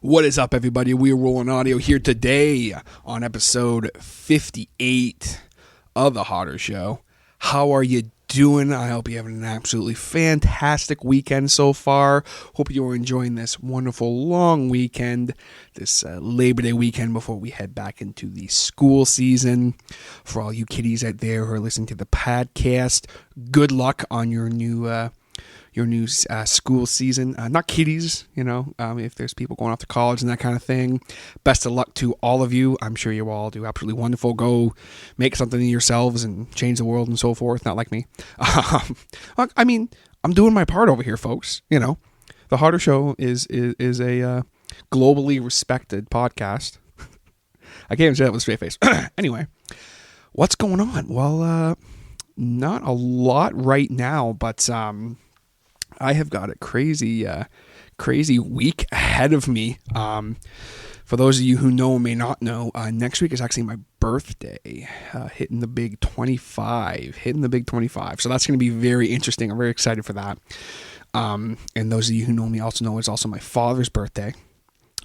What is up, everybody? We are rolling audio here today on episode 58 of The Hotter Show. How are you doing? I hope you're having an absolutely fantastic weekend so far. Hope you are enjoying this wonderful long weekend, this Labor Day weekend before we head back into the school season. For all you kiddies out there who are listening to the podcast, good luck on your new school season. Not kiddies, if there's people going off to college and that kind of thing. Best of luck to all of you. I'm sure you all do absolutely wonderful. Go make something of yourselves and change the world and so forth. Not like me. I'm doing my part over here, folks. The Harder Show is a globally respected podcast. I can't even say that with a straight face. Anyway, what's going on? Well, not a lot right now, but I have got a crazy week ahead of me. For those of you who know or may not know, next week is actually my birthday, hitting the big 25. So that's going to be very interesting. I'm very excited for that. And those of you who know me also know it's also my father's birthday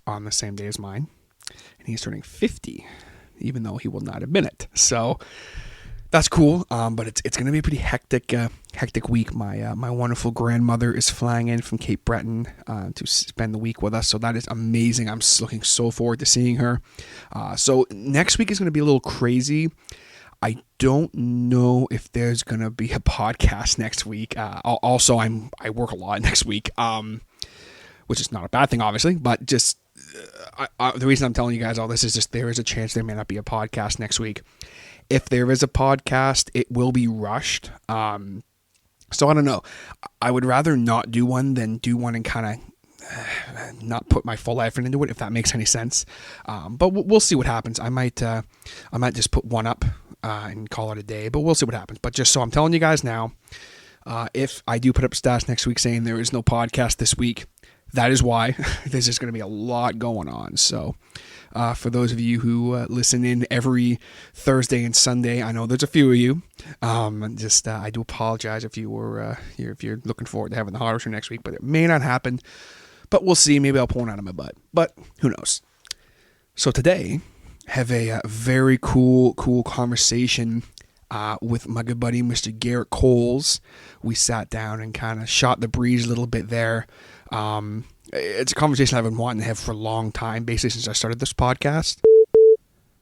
on the same day as mine. And he's turning 50, even though he will not admit it. So that's cool, but it's going to be a pretty hectic week. My wonderful grandmother is flying in from Cape Breton to spend the week with us, so that is amazing. I'm looking so forward to seeing her. So next week is going to be a little crazy. I don't know if there's going to be a podcast next week. Also, I work a lot next week, which is not a bad thing, obviously, but just the reason I'm telling you guys all this is just there is a chance there may not be a podcast next week. If there is a podcast, it will be rushed. So I don't know. I would rather not do one than do one and kind of not put my full effort into it, if that makes any sense. But we'll see what happens. I might just put one up and call it a day, but we'll see what happens. But just so I'm telling you guys now, if I do put up stats next week saying there is no podcast this week, that is why. There's just going to be a lot going on. So for those of you who listen in every Thursday and Sunday, I know there's a few of you. I do apologize if if you're looking forward to having the Harder Show next week, but it may not happen. But we'll see. Maybe I'll pull one out of my butt. But who knows? So today, have a very cool conversation with my good buddy, Mr. Garrett Coles. We sat down and kind of shot the breeze a little bit there. It's a conversation I've been wanting to have for a long time, basically since I started this podcast.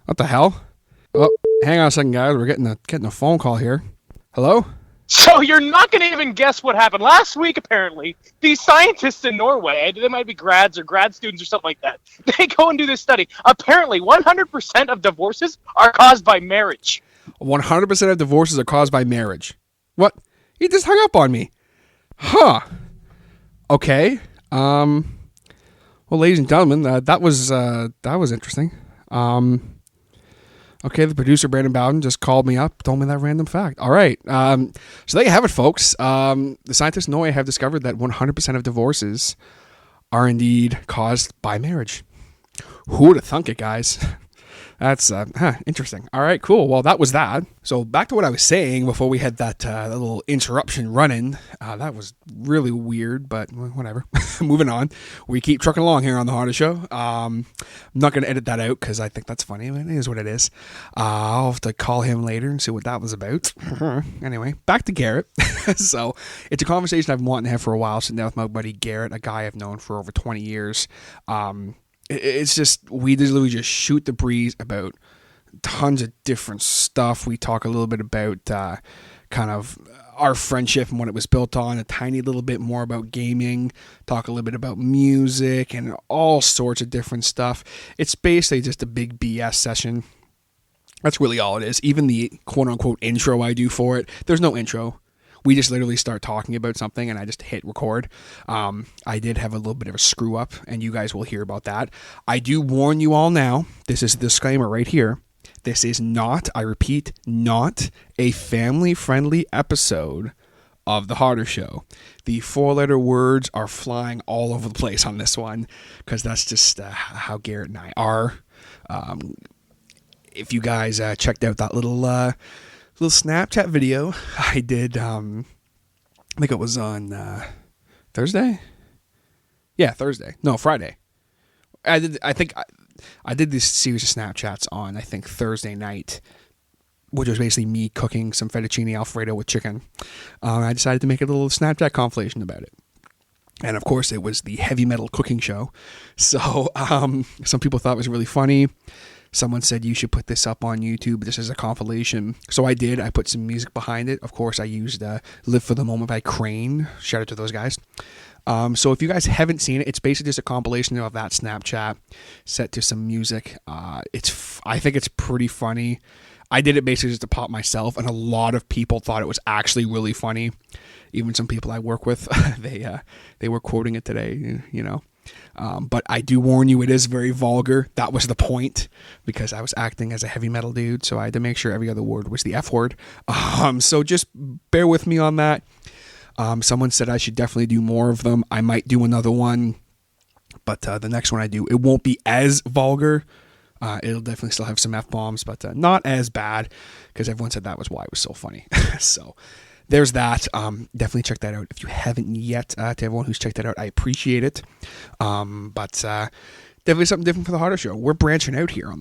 What the hell? Oh, hang on a second, guys. We're getting a phone call here. Hello? So you're not going to even guess what happened. Last week, apparently, these scientists in Norway, they might be grads or grad students or something like that, they go and do this study. Apparently, 100% of divorces are caused by marriage. 100% of divorces are caused by marriage. What? He just hung up on me. Huh. Okay. Well, ladies and gentlemen, that was interesting. Okay, the producer, Brandon Bowden, just called me up, told me that random fact. All right. So there you have it, folks. The scientists in Norway have discovered that 100% of divorces are indeed caused by marriage. Who would have thunk it, guys? That's interesting. All right, cool. Well, that was that. So back to what I was saying before we had that little interruption running. That was really weird, but whatever. Moving on. We keep trucking along here on The Harder Show. I'm not going to edit that out because I think that's funny. It is what it is. I'll have to call him later and see what that was about. Anyway, back to Garrett. So it's a conversation I've been wanting to have for a while, sitting down with my buddy Garrett, a guy I've known for over 20 years. It's just, we literally just shoot the breeze about tons of different stuff. We talk a little bit about kind of our friendship and what it was built on, a tiny little bit more about gaming, talk a little bit about music and all sorts of different stuff. It's basically just a big BS session. That's really all it is. Even the quote-unquote intro I do for it, there's no intro. We just literally start talking about something and I just hit record. I did have a little bit of a screw up and you guys will hear about that. I do warn you all now, this is a disclaimer right here. This is not, I repeat, not a family-friendly episode of The Harder Show. The 4-letter words are flying all over the place on this one because that's just how Garrett and I are. If you guys checked out that little Snapchat video I did, I think it was on Thursday? Yeah, Thursday. No, Friday. I did this series of Snapchats on, I think, Thursday night, which was basically me cooking some fettuccine Alfredo with chicken. I decided to make a little Snapchat compilation about it. And of course, it was the heavy metal cooking show. So some people thought it was really funny. Someone said you should put this up on YouTube. This is a compilation. So I did. I put some music behind it. Of course, I used Live for the Moment by Crane. Shout out to those guys. So if you guys haven't seen it, it's basically just a compilation of that Snapchat set to some music. I think it's pretty funny. I did it basically just to pop myself, and a lot of people thought it was actually really funny. Even some people I work with, they were quoting it today, you know. But I do warn you, it is very vulgar. That was the point, because I was acting as a heavy metal dude, so I had to make sure every other word was the F word. So just bear with me on that. Someone said I should definitely do more of them. I might do another one, but the next one I do, it won't be as vulgar. It'll definitely still have some F-bombs, but not as bad, because everyone said that was why it was so funny. So there's that. Definitely check that out if you haven't yet. To everyone who's checked that out, I appreciate it. But definitely something different for the Harder Show. We're branching out here.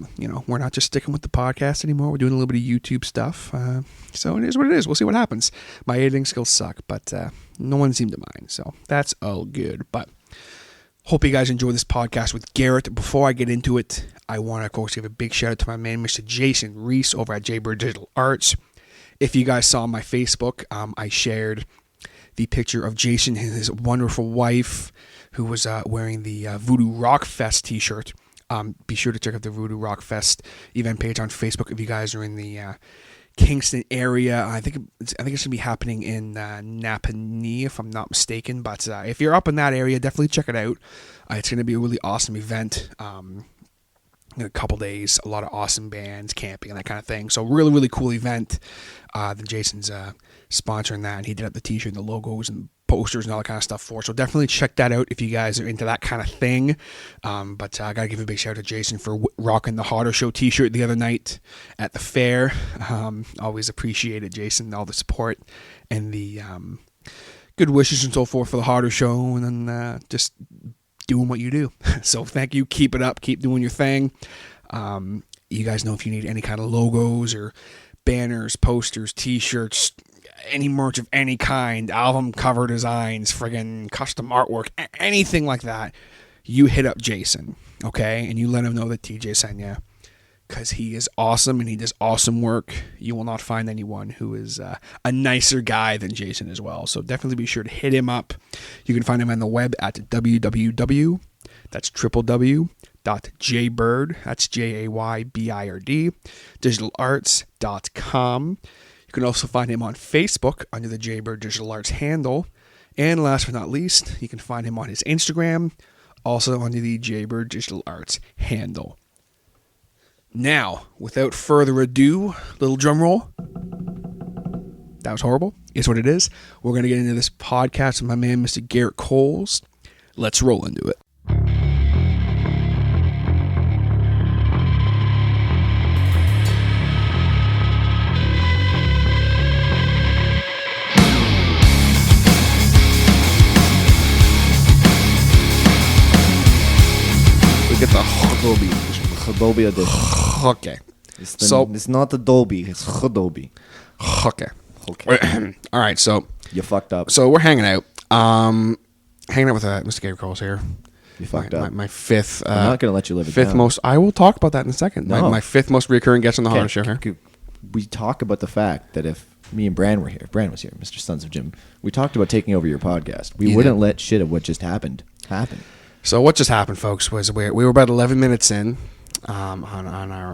We're not just sticking with the podcast anymore. We're doing a little bit of YouTube stuff. So it is what it is. We'll see what happens. My editing skills suck, but no one seemed to mind. So that's all good. But hope you guys enjoy this podcast with Garrett. Before I get into it, I want to, of course, give a big shout out to my man, Mr. Jason Reese over at Jaybird Digital Arts. If you guys saw my Facebook, I shared the picture of Jason and his wonderful wife, who was wearing the Voodoo Rock Fest t-shirt. Be sure to check out the Voodoo Rock Fest event page on Facebook if you guys are in the Kingston area. I think it's going to be happening in Napanee, if I'm not mistaken. But if you're up in that area, definitely check it out. It's going to be a really awesome event. In a couple days, a lot of awesome bands, camping, and that kind of thing. So really, really cool event. Then Jason's sponsoring that, and he did up the t-shirt and the logos and posters and all that kind of stuff for. So definitely check that out if you guys are into that kind of thing. But I got to give a big shout out to Jason for rocking the Harder Show t-shirt the other night at the fair. Always appreciated, Jason, all the support and the good wishes and so forth for the Harder Show, and then just doing what you do. So thank you. Keep it up. Keep doing your thing. You guys know if you need any kind of logos or banners, posters, t-shirts, any merch of any kind, album cover designs, friggin' custom artwork, anything like that, you hit up Jason, okay? And you let him know that TJ sent you, because he is awesome and he does awesome work. You will not find anyone who is a nicer guy than Jason as well. So definitely be sure to hit him up. You can find him on the web at www. That's www.jaybird. That's JAYBIRD. digitalarts.com. You can also find him on Facebook under the Jaybird Digital Arts handle. And last but not least, you can find him on his Instagram, also under the Jaybird Digital Arts handle. Now, without further ado, little drum roll. That was horrible. It's what it is. We're going to get into this podcast with my man, Mr. Garrett Coles. Let's roll into it. We get the Adobe edition. Adobe edition. Okay. It's not Adobe, it's Adobe. Okay. Okay. All right, so You fucked up. we're hanging out. Hanging out with Mr. Garrett Coles here. You fucked up. My fifth. I'm not going to let you live it fifth down. most. I will talk about that in a second. No. My fifth most recurring guest on the Harder Show here. We talk about the fact that if me and Bran were here, Bran was here, Mr. Sons of Jim, we talked about taking over your podcast. We wouldn't let shit of what just happened happen. So what just happened, folks, was we were about 11 minutes in on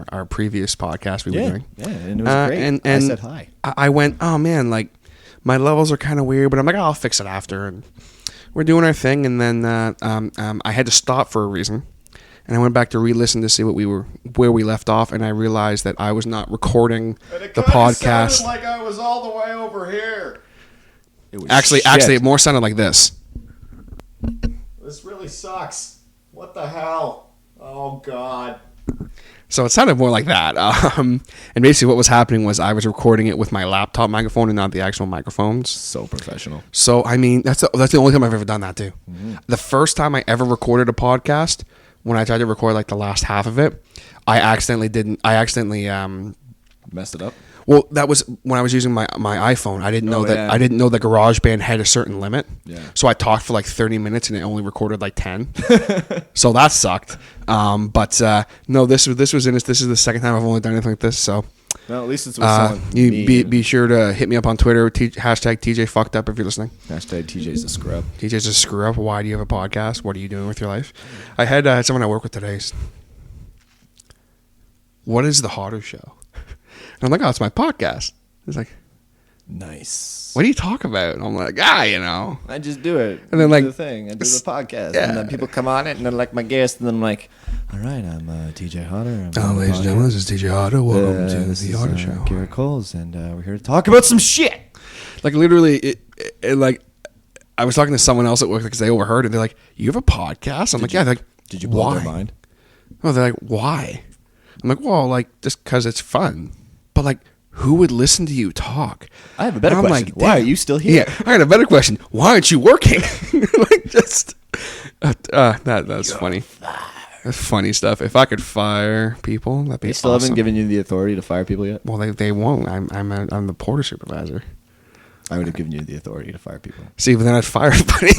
our previous podcast we were doing. Yeah, and it was great. And I said hi. I went, oh man, like my levels are kind of weird, but I'm like, I'll fix it after. And we're doing our thing, and then I had to stop for a reason, and I went back to re-listen to see where we left off, and I realized that I was not recording the podcast. Sounded like I was all the way over here. It was Actually, it more sounded like this. This really sucks. What the hell? Oh, God. So it sounded more like that. And basically what was happening was I was recording it with my laptop microphone and not the actual microphones. So professional. So, I mean, that's the only time I've ever done that, too. Mm-hmm. The first time I ever recorded a podcast when I tried to record like the last half of it, I accidentally Messed it up. well, that was when I was using my iPhone. I didn't know that I didn't know the GarageBand had a certain limit. Yeah. So I talked for like 30 minutes and it only recorded like 10. So that sucked. But no, this is the second time I've only done anything like this. So Well, at least it's with someone. be sure to hit me up on Twitter. Hashtag TJ fucked up if you're listening. Hashtag TJ's a scrub. TJ's a screw up. Why do you have a podcast? What are you doing with your life? I had someone I work with today. What is the Hotter Show? And I'm like, oh, it's my podcast. He's like, Nice. what do you talk about? And I'm like, you know. I just do it. And then, I like, do the thing. I do the podcast. yeah. And then people come on it and they're like my guest. And then I'm like, all right, I'm TJ Hodder. Ladies and gentlemen, this is TJ Hotter. Welcome to This the is, Hotter Show. Garrett Coles. And we're here to talk about some shit. Like, literally, like, I was talking to someone else at work because they overheard it. They're like, you have a podcast? I'm like, yeah. They're like, Did you blow why? their mind? Oh, they're like, why? I'm like, well, like, just because it's fun. But, like, who would listen to you talk? I have a better And I'm question. like, Why are damn. you still here? Yeah, I got a better question. Why aren't you working? Like, just that's funny. That's funny stuff. If I could fire people, that'd be They still awesome. haven't given you the authority to fire people yet? Well, they won't. I'm the porter supervisor. I would have given you the authority to fire people. See, but then I'd fire everybody.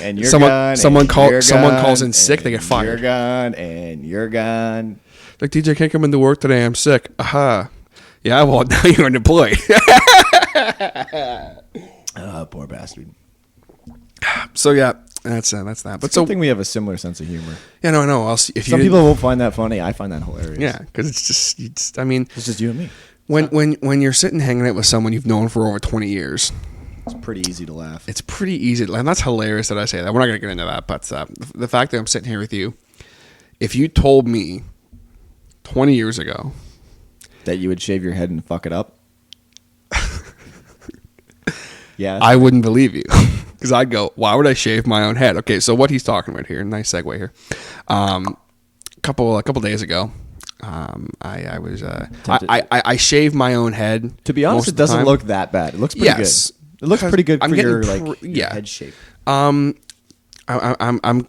And you're someone gone. someone and call you're someone gone, calls in sick, they and get fired. You're gone, and you're gone. Like, DJ can't come into work today. I'm sick. Aha. Yeah, well, now you're unemployed. Poor bastard. So yeah, that's that. But It's a so good thing we have a similar sense of humor. yeah, no, I know. I'll see if Some you. people won't find that funny. I find that hilarious. Yeah, because it's. I mean, It's just you and me. when you're sitting hanging out with someone you've known for over 20 years, It's pretty easy to laugh. it's pretty easy. And that's hilarious that I say that. We're not gonna get into that, but the fact that I'm sitting here with you, if you told me 20 years ago That you would shave your head and fuck it up? Yeah. I wouldn't believe you because I'd go, why would I shave my own head? Okay, so what he's talking about here, nice segue here. A couple days ago, I was I shaved my own head. to be honest, most it of the doesn't time. look that bad. It looks pretty Yes. good. It looks pretty good I'm for getting your yeah. head shape. I'm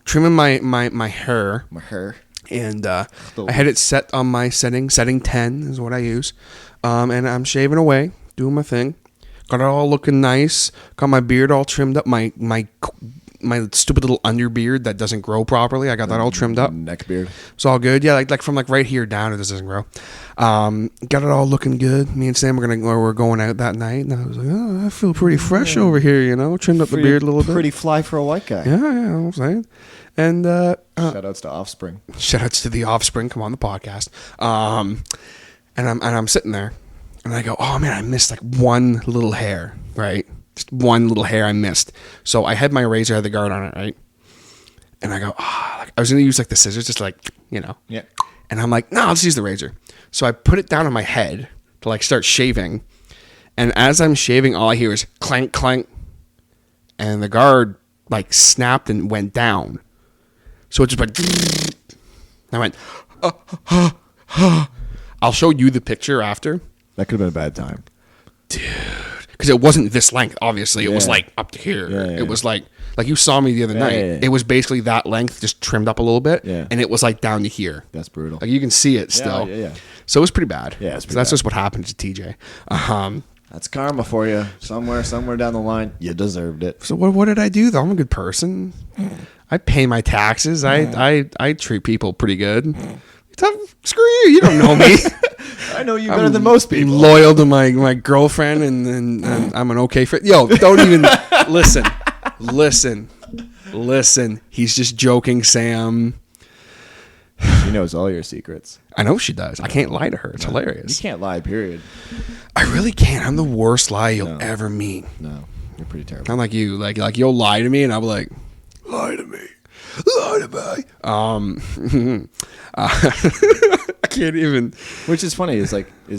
trimming my hair. My hair. And I had it set on my setting 10 is what I use. And I'm shaving away, doing my thing. Got it all looking nice. Got my beard all trimmed up. My stupid little underbeard that doesn't grow properly. I got that all trimmed up. Neck beard. It's all good. Yeah, like from like right here down, it just doesn't grow. Got it all looking good. Me and Sam we're going out that night, and I was like, oh, I feel pretty fresh over here. You know, trimmed up the beard a little bit. Pretty fly for a white guy. Yeah, I'm saying. And Shout outs to Offspring. shout outs to the Offspring, come on the podcast. And I'm sitting there, and I go, oh man, I missed like one little hair, right? Just one little hair I missed. So I had my razor, had the guard on it, right? And I go, like, I was gonna use like the scissors, just like, you know. Yeah. And I'm like, no, I'll just use the razor. So I put it down on my head to like start shaving. And as I'm shaving, all I hear is clank, clank. And the guard like snapped and went down. So it just went. I went, I'll show you the picture after. That could have been a bad time. Dude. Because it wasn't this length, obviously. It was Yeah. like up to here. Yeah. It was like you saw me the other night. yeah. It was basically that length, just trimmed up a little bit. Yeah. And it was like down to here. That's brutal. Like you can see it still. Yeah. So it was pretty bad. Yeah, it's So pretty that's bad. just what happened to TJ. That's karma for you. Somewhere down the line, you deserved it. So what did I do though? I'm a good person. I pay my taxes. I treat people pretty good. Screw you. You don't know me. I know you better than most people. Loyal to my girlfriend and I'm an okay friend. Yo, don't even listen. He's just joking, Sam. She knows all your secrets. I know she does. I can't lie to her. It's You hilarious. can't lie, period. I really can't. I'm the worst lie you'll No. ever meet. No, you're pretty terrible. I'm like you. Like you'll lie to me and I'll be like, lie to me. Lie to me. I can't even. Which is funny is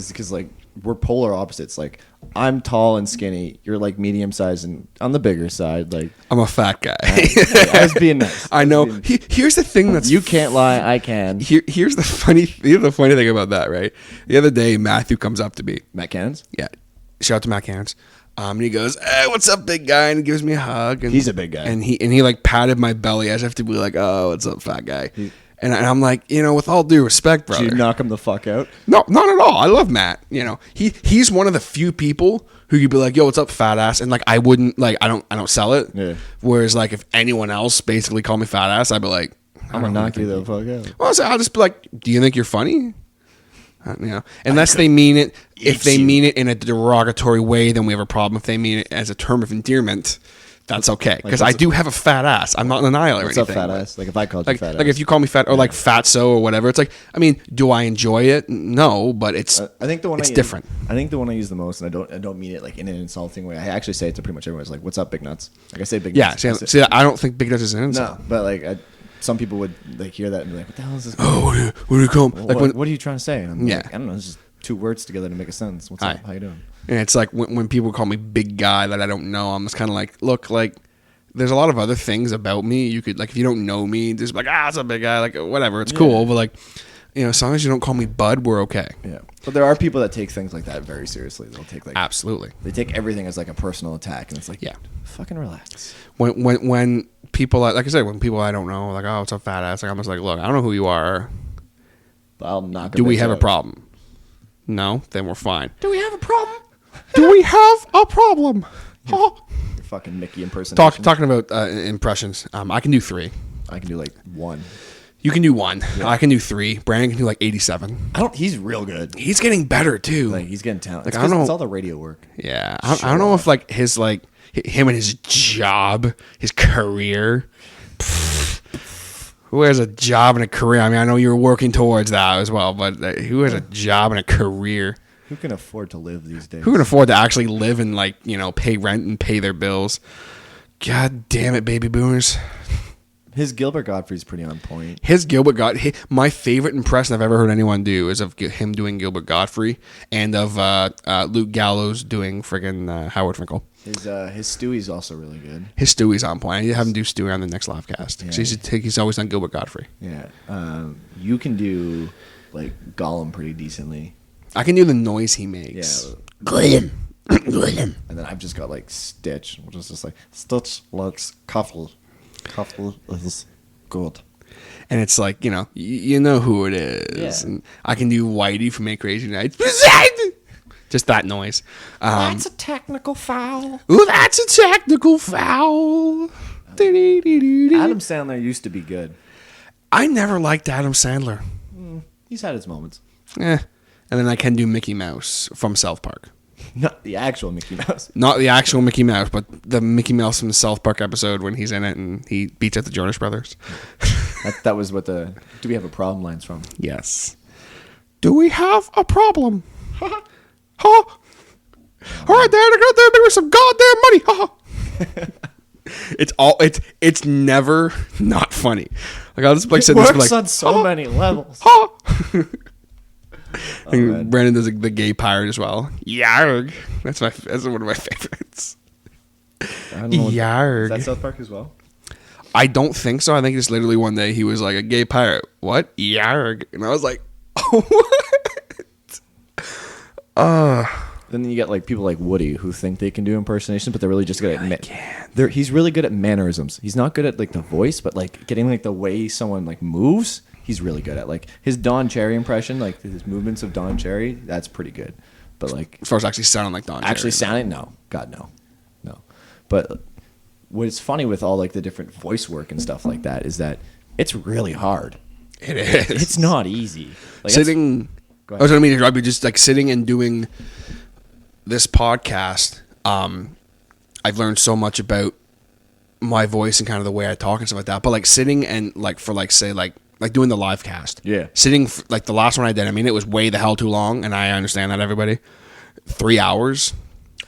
because like we're polar opposites. Like I'm tall and skinny. You're like medium sized and on the bigger side. Like I'm a fat guy. I was being nice. I know. Here's the thing that's You can't lie. I can. Here's the funny thing about that, right? The other day, Matthew comes up to me. Matt Cannons? Yeah, shout out to Matt Cannons. And he goes, "Hey, what's up, big guy?" And he gives me a hug. And He's a big guy. And he like patted my belly as if to be like, "Oh, what's up, fat guy?" And I'm like, with all due respect, brother. Did you knock him the fuck out? No, not at all. I love Matt. He's one of the few people who could be like, "Yo, what's up, fat ass?" And like, I wouldn't like, I don't sell it. Yeah. Whereas like, if anyone else basically called me fat ass, I'd be like, I'm gonna knock you the fuck out. Well, I'll just be like, "Do you think you're funny?" Unless they mean it. If they mean it in a derogatory way, then we have a problem. If they mean it as a term of endearment, that's okay. Because I do have a fat ass. I'm not in denial or anything. What's up, fat ass? Like if I called you fat ass. Like if you call me fat or like fatso or whatever, it's like, I mean, do I enjoy it? No, but it's. I think the one it's different. I think the one I use the most, and I don't mean it like in an insulting way. I actually say it to pretty much everyone. It's like, "What's up, big nuts?" Like I say, big nuts. Yeah. See, I don't think big nuts is an insult. No, but like some people would like hear that and be like, "What the hell is this?" Oh, what do you call? Like what are you trying to say? And I'm Yeah. like, I don't know. It's just 2 words together to make a sentence. What's up? How you doing? And it's like when people call me big guy that I don't know, I'm just kind of like, look, like there's a lot of other things about me. You could like, if you don't know me, just be like, it's a big guy, like whatever, it's cool. But like, as long as you don't call me bud, we're okay. Yeah. But there are people that take things like that very seriously. They'll take like absolutely. They take everything as like a personal attack, and it's like, yeah, fucking relax. When people like I said, when people I don't know, like, "Oh, it's a fat ass," like I'm just like, look, I don't know who you are. I'll knock. Do we have a problem? No, then we're fine. Do we have a problem? Do we have a problem? Your fucking Mickey impersonation. Talking about impressions, I can do 3. I can do like 1. You can do 1. Yeah. I can do 3. Brandon can do like 87. He's real good. He's getting better too. Like he's getting talent. Like, It's I don't know. It's all the radio work. Yeah, I don't know if like his like him and his job, his career. Who has a job and a career? I mean, I know you're working towards that as well, but who has a job and a career? Who can afford to live these days? Who can afford to actually live and like pay rent and pay their bills? God damn it, baby boomers. His Gilbert Gottfried's pretty on point. My favorite impression I've ever heard anyone do is of him doing Gilbert Gottfried and of Luke Gallows doing friggin' Howard Finkel. His Stewie's also really good. His Stewie's on point. I need to have him do Stewie on the next live cast. Yeah. He's always done Gilbert Gottfried. Yeah. You can do like Gollum pretty decently. I can do the noise he makes. Yeah. Gollum. And then I've just got like Stitch, which is just like Stitch likes Cuffle. Cuffle is good. And it's like, you know who it is. Yeah. And I can do Whitey from Make Crazy Nights. Just that noise. That's a technical foul. Ooh, that's a technical foul. Adam Sandler used to be good. I never liked Adam Sandler. He's had his moments. And then I can do Mickey Mouse from South Park. Not the actual Mickey Mouse. Not the actual Mickey Mouse, but the Mickey Mouse from the South Park episode when he's in it and he beats out the Jonas Brothers. That was what the "Do we have a problem?" line's from. Yes. Do we have a problem? Huh? All right, they're gonna make me some goddamn money. It's never not funny. Like I'll just like sit It this works like on so many levels. And Brandon does the gay pirate as well. Yarg. That's one of my favorites. Yarg. Is that South Park as well? I don't think so. I think it's literally one day he was like a gay pirate. What? Yarg. And I was like, what? Then you get like people like Woody who think they can do impersonations, but they're really just good at he's really good at mannerisms. He's not good at like the voice, but like getting like the way someone like moves. He's really good at like his Don Cherry impression, like his movements of Don Cherry. That's pretty good. But like as far as actually sounding like Don actually Cherry. sounding, no, God no. But what's funny with all like the different voice work and stuff like that is that it's really hard. It is. It's not easy. Like, sitting. I was gonna mean to interrupt you. Just like sitting and doing this podcast. I've learned so much about my voice and kind of the way I talk and stuff like that. But like sitting and like for like say like doing the live cast. Yeah. Sitting like the last one I did. I mean, it was way the hell too long, and I understand that, everybody. 3 hours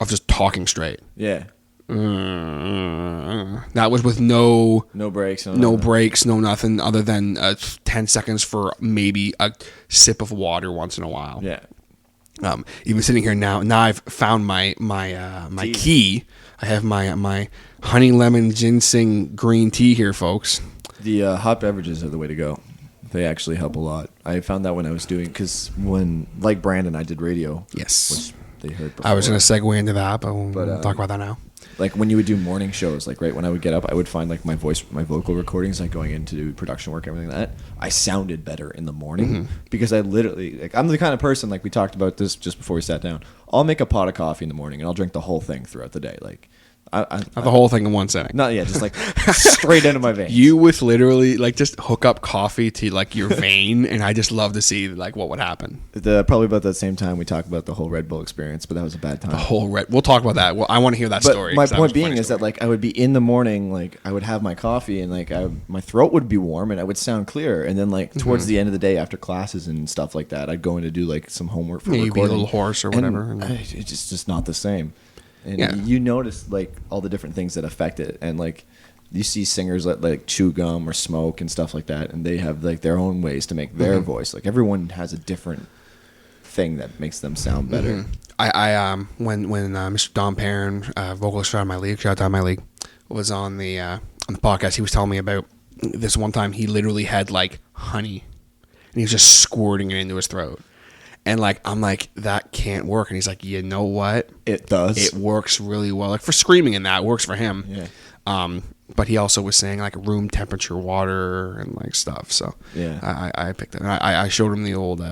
of just talking straight. Yeah. That was with no breaks, no breaks, no nothing other than 10 seconds for maybe a sip of water once in a while. Yeah. Even sitting here now I've found my key. I have my honey lemon ginseng green tea here, folks. The hot beverages are the way to go. They actually help a lot. I found that when I was doing, because when, like Brandon, I did radio. Yes. Which they heard before. I was going to segue into that, but we'll talk about that now. Like when you would do morning shows, like right when I would get up, I would find like my vocal recordings, like going in to do production work, everything like that. I sounded better in the morning because I literally, like, I'm the kind of person, like we talked about this just before we sat down. I'll make a pot of coffee in the morning and I'll drink the whole thing throughout the day. Like, The whole thing in one setting. not just like straight into my veins. You with literally like just hook up coffee to like your vein, and I just love to see like what would happen. Probably about the same time we talked about the whole Red Bull experience, but that was a bad time. We'll talk about that. Well, I want to hear that But story. my 'cause that point was a being funny is story. that like I would be in the morning, like I would have my coffee and like my throat would be warm and I would sound clear. And then like towards the end of the day after classes and stuff like that, I'd go in to do like some homework for Yeah, you'd be a recording. little hoarse or And whatever. it's just not the same. And Yeah. you notice like all the different things that affect it. And like you see singers that like chew gum or smoke and stuff like that, and they have like their own ways to make their voice. Like everyone has a different thing that makes them sound better. When Mr. Don Perrin, vocalist for my league, shout out to my league, was on the podcast, he was telling me about this one time he literally had like honey, and he was just squirting it into his throat. And like I'm like, that can't work. And he's like, you know what? It does. It works really well. Like for screaming in that, it works for him. Yeah. But he also was saying like room temperature water and like stuff. So Yeah. I picked it. And I showed him the old.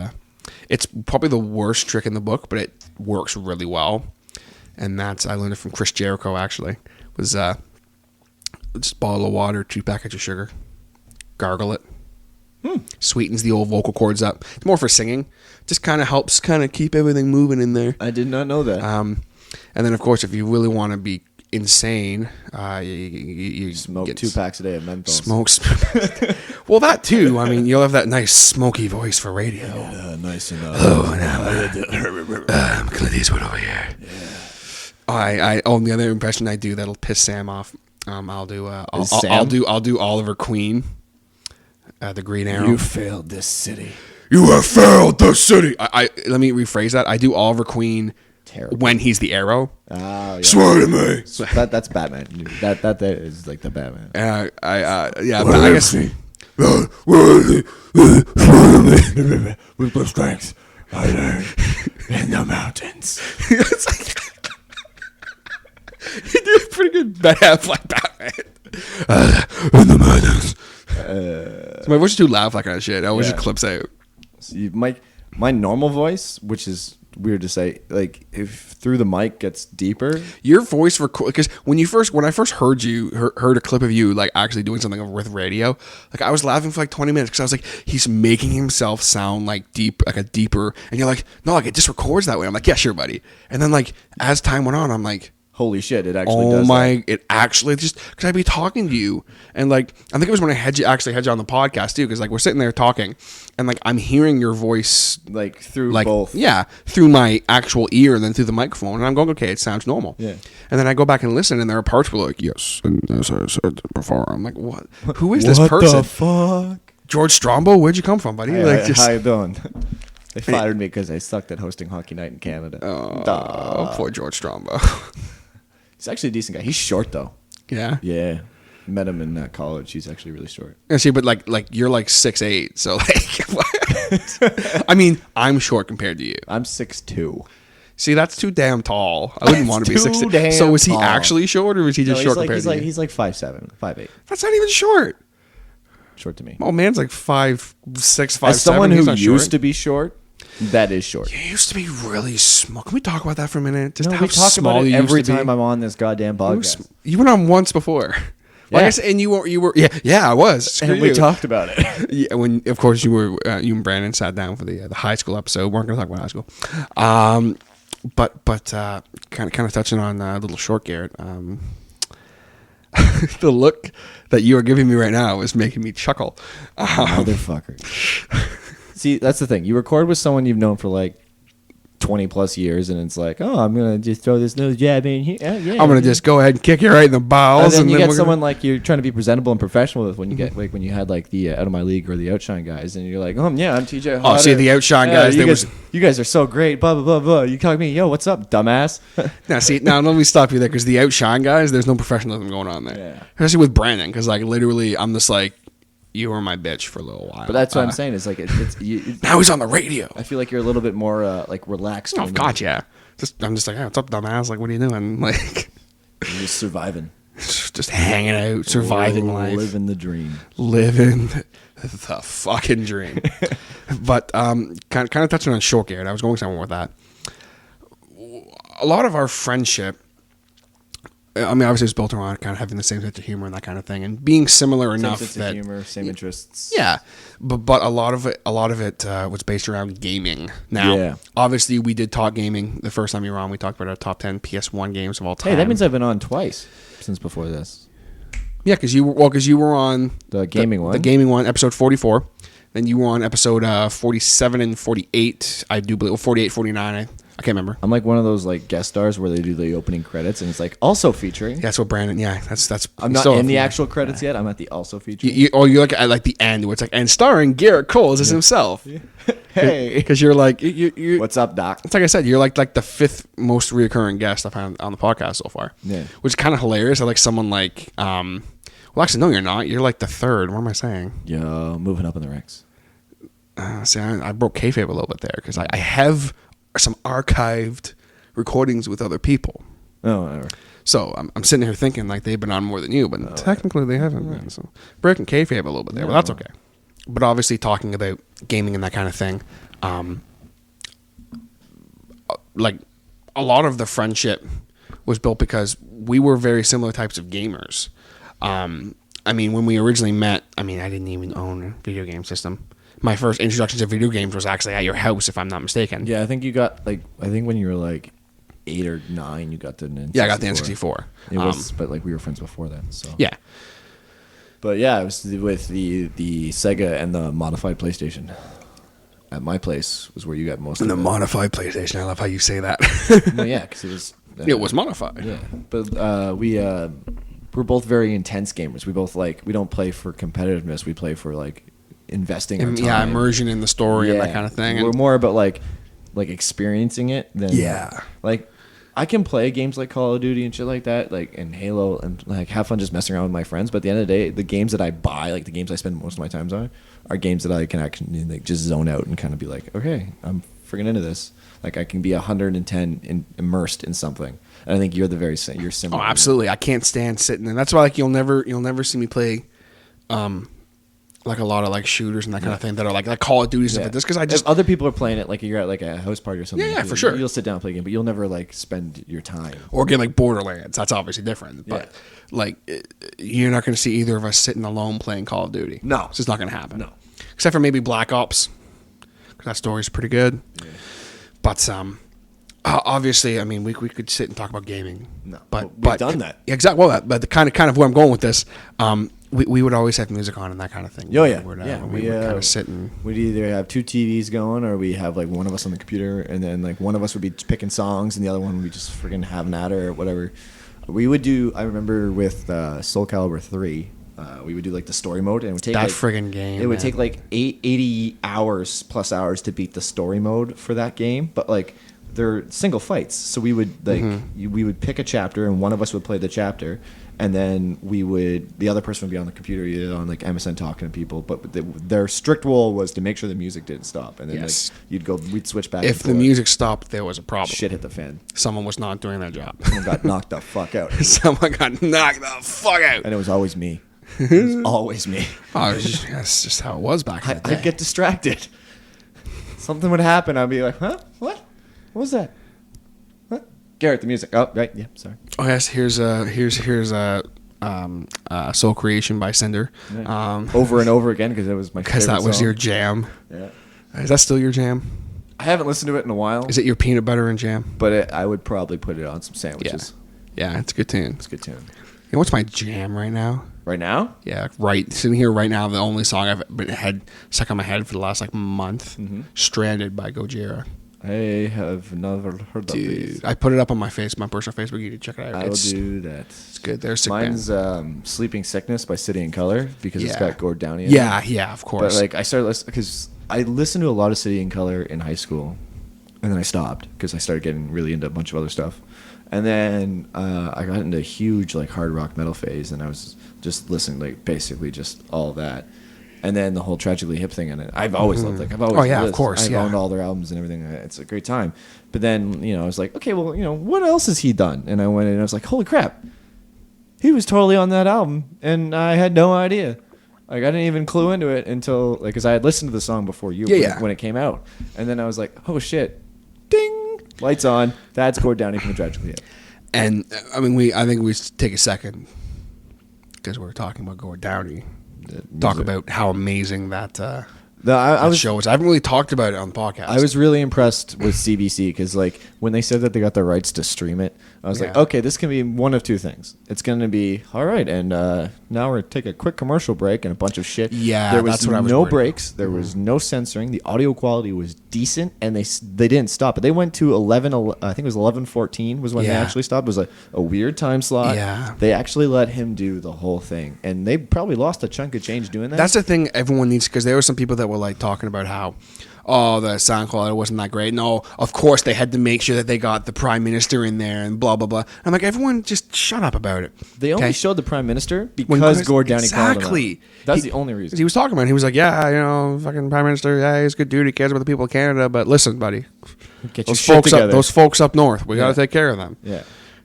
It's probably the worst trick in the book, but it works really well. And I learned it from Chris Jericho. Actually, was just a bottle of water, 2 packets of sugar, gargle it. Sweetens the old vocal cords up. It's more for singing. Just kind of helps keep everything moving in there. I did not know that. And then, of course, if you really want to be insane, you Smoke get 2 packs a day of menthol. Smokes. Well, that too. I mean, you'll have that nice smoky voice for radio. Nice enough. Oh, now Clint Eastwood over here. Yeah. The other impression I do that'll piss Sam off. I'll do Oliver Queen, the Green Arrow. You failed this city. You have failed the city. Let me rephrase that. I do Oliver Queen Terrible. when he's the Arrow. Oh, yeah. Swear to me. That's Batman. That is like the Batman. But I guess With the strength I learned in the mountains. it's like you do a pretty good Ben Affleck Batman. In the mountains. So my voice is too loud for that kind of shit. I always just clips out. See, my normal voice, which is weird to say, like if through the mic gets deeper. Your voice because when I first heard a clip of you like actually doing something with radio, like I was laughing for like 20 minutes because I was like, he's making himself sound like deeper, and you're like, no, like it just records that way. I'm like, yeah, sure, buddy. And then like as time went on, I'm like, Holy shit! It actually does. It actually just because I'd be talking to you and like I think it was when I had you on the podcast too, because like we're sitting there talking and like I'm hearing your voice like through like both. yeah, through my actual ear and then through the microphone, and I'm going, okay, it sounds normal. Yeah. And then I go back and listen, and there are parts where like, yes, and as I said before, I'm like, what? Who is this person? What the fuck? George Strombo? Where'd you come from, buddy? How you doing? They fired me because I sucked at hosting Hockey Night in Canada. Oh, poor George Strombo. He's actually a decent guy. He's short though. Yeah. Yeah. Met him in college. He's actually really short. Yeah, see, but like you're like 6'8", so like, what? I mean, I'm short compared to you. I'm 6'2". See, that's too damn tall. I wouldn't want to be 6'8". So is he tall. actually short, or is he just short compared to you? He's like 5'7", 5'8". That's not even short. Short to me. Oh, man's like 5'6", 5'7". As someone He's who not used short. to be short, that is short. You used to be really small. Can we talk about that for a minute? Just No, how we talk small about it you every used to be? time I'm on this goddamn podcast. You went on once before. Well, I Yeah. guess, and you were, yeah, I was. Screw And we you. talked about it. Yeah, when of course you and Brandon sat down for the high school episode. We weren't going to talk about high school, but kind of touching on little short Garrett. The look that you are giving me right now is making me chuckle. Motherfucker. See, that's the thing. You record with someone you've known for like 20 plus years, and it's like, oh, I'm gonna just throw this nose jab in here. Yeah, I'm gonna just go ahead and kick you right in the bowels, and then you get we're someone like you're trying to be presentable and professional with when you get like when you had like the Out of My League or the Outshine guys, and you're like, oh yeah, I'm TJ. Oh, see, the Outshine guys, you guys are so great. Blah blah blah blah. You call me, yo, what's up, dumbass? Now let me stop you there, because the Outshine guys, there's no professionalism going on there. Yeah. Especially with Brandon, because like literally, I'm just like, you were my bitch for a little while. But that's what I'm saying. Is like now he's on the radio. I feel like you're a little bit more like relaxed. Oh God, yeah. I'm just like, hey, what's up, dumbass? Like, what are you doing? Like, you're just surviving, just hanging out, surviving life, living the dream, living the fucking dream. But kind of touching on short, Garrett. I was going somewhere with that. A lot of our friendship, I mean, obviously, it's built around kind of having the same sense of humor and that kind of thing, and being similar enough sense that of humor, same interests. Yeah, but a lot of it was based around gaming. Now, obviously, we did talk gaming the first time you were on. We talked about our top 10 PS1 games of all time. Hey, that means I've been on twice since before this. Yeah, because you were on the gaming one, the gaming one, episode 44. Then you were on episode 47 and 48. I do believe 48, 49. I can't remember. I'm like one of those like guest stars where they do the opening credits and it's like also featuring. That's what Brandon. Yeah, that's. I'm not in the actual credits yet. I'm at the also featuring. You're like at like the end where it's like and starring Garrett Coles as himself. Yeah. Hey, because you're like you. What's up, Doc? It's like I said, you're like the fifth most reoccurring guest I've had on the podcast so far. Yeah, which is kind of hilarious. I like someone like well, actually no, you're not. You're like the third. What am I saying? Yo, moving up in the ranks. See, I broke kayfabe a little bit there because I have some archived recordings with other people. Oh, whatever. So I'm sitting here thinking like they've been on more than you, but technically they haven't been. So breaking kayfabe a little bit there, but that's okay. But obviously talking about gaming and that kind of thing, like a lot of the friendship was built because we were very similar types of gamers. I mean, when we originally met, I didn't even own a video game system. My first introduction to video games was actually at your house, if I'm not mistaken. Yeah, I think you got I think when you were like 8 or 9, you got the N64. Yeah, I got the N64. It was, but like we were friends before then. So yeah. But yeah, it was with the Sega and the modified PlayStation. At my place was where you got most. And of the modified PlayStation. I love how you say that. No, yeah, because it was. It was modified. Yeah, but we're both very intense gamers. We both we don't play for competitiveness. We play for investing our time. Yeah, immersion in the story and that kind of thing. We're more about like experiencing it than I can play games like Call of Duty and shit like that, and Halo, and have fun just messing around with my friends. But at the end of the day, the games that I buy, the games I spend most of my time on, are games that I can actually just zone out and kind of be like, okay, I'm freaking into this. I can be 110 immersed in something. And I think you're you're similar. Oh, absolutely. I can't stand sitting, and that's why you'll never see me play. A lot of shooters and that kind of thing that are like Call of Duty stuff like this because if other people are playing it, you're at a house party or something. Yeah, for sure. You'll sit down and play a game, but you'll never spend your time. Or a game like Borderlands. That's obviously different. But you're not going to see either of us sitting alone playing Call of Duty. No, it's just not going to happen. No, except for maybe Black Ops, because that story's pretty good. Yeah. But obviously, we could sit and talk about gaming. No, but we've done that. Exactly. Well, but the kind of where I'm going with this. We would always have music on and that kind of thing. Oh, yeah. We would kind of sit and... We'd either have 2 TVs going or we have, one of us on the computer, and then, one of us would be picking songs, and the other one would be just freaking having at her or whatever. We would do... I remember with Soul Calibur 3, we would do, the story mode, and it would take... That friggin' game, It would take, 80 hours plus hours to beat the story mode for that game, but, they're single fights. So we would, we would pick a chapter, and one of us would play the chapter, and then the other person would be on the computer, either on MSN talking to people. But their strict rule was to make sure the music didn't stop, and then we'd switch back. If the music stopped, there was a problem. Shit hit the fan. Someone was not doing their job. Someone got knocked the fuck out. Someone got knocked the fuck out, and it was always me. It was always me. Oh, that's just how it was back in the day. I'd get distracted. Something would happen. I'd be like, huh? What? What was that? What? Garrett, the music. Oh, right. Yeah, sorry. Oh, yes. Here's Soul Creation by Cinder. Yeah. Over and over again because it was my favorite because that was song. your jam. Yeah. Is that still your jam? I haven't listened to it in a while. Is it your peanut butter and jam? But I would probably put it on some sandwiches. Yeah, it's a good tune. It's a good tune. You know what's my jam right now? Right now? Yeah, sitting here right now, the only song I've had stuck on my head for the last month, Stranded by Gojira. I have never heard of it. I put it up on my personal Facebook. You can check it out. I'll do that. It's good. There's sick mine's Sleeping Sickness by City and Color because it's got Gord Downey. Yeah, of course. But I started listening because I listened to a lot of City and Color in high school, and then I stopped because I started getting really into a bunch of other stuff. And then I got into a huge hard rock metal phase, and I was just listening basically just all of that. And then the whole Tragically Hip thing, and I've always loved I've always of course, I've owned all their albums and everything. It's a great time. But then I was like, okay, well, what else has he done? And I went in and I was like, holy crap, he was totally on that album, and I had no idea. Like, I didn't even clue into it until because I had listened to the song before when it came out, and then I was like, oh shit, ding, lights on. That's Gord Downie from the Tragically Hip. And I think we should take a second because we're talking about Gord Downie. Talk about how amazing that show is. I haven't really talked about it on the podcast. I was really impressed with CBC because, like, when they said that they got the rights to stream it, I was like, okay, this can be one of two things. It's going to be, all right, and now we're going to take a quick commercial break and a bunch of shit. Yeah, there was that's what I was no worried breaks. There was no censoring. The audio quality was decent, and they didn't stop it. They went to I think it was 11:14 was when they actually stopped. It was a weird time slot. Yeah. They actually let him do the whole thing, and they probably lost a chunk of change doing that. That's the thing everyone needs, because there were some people that were like talking about how, the sound quality wasn't that great. No, of course they had to make sure that they got the prime minister in there and blah blah blah. I'm like, everyone just shut up about it. They only showed the prime minister because Gord Downie called him out. That's the only reason. He was talking about it. He was like, yeah, fucking prime minister, yeah, he's a good dude. He cares about the people of Canada. But listen, buddy, get your shit together. Those folks up north, we got to take care of them. Yeah.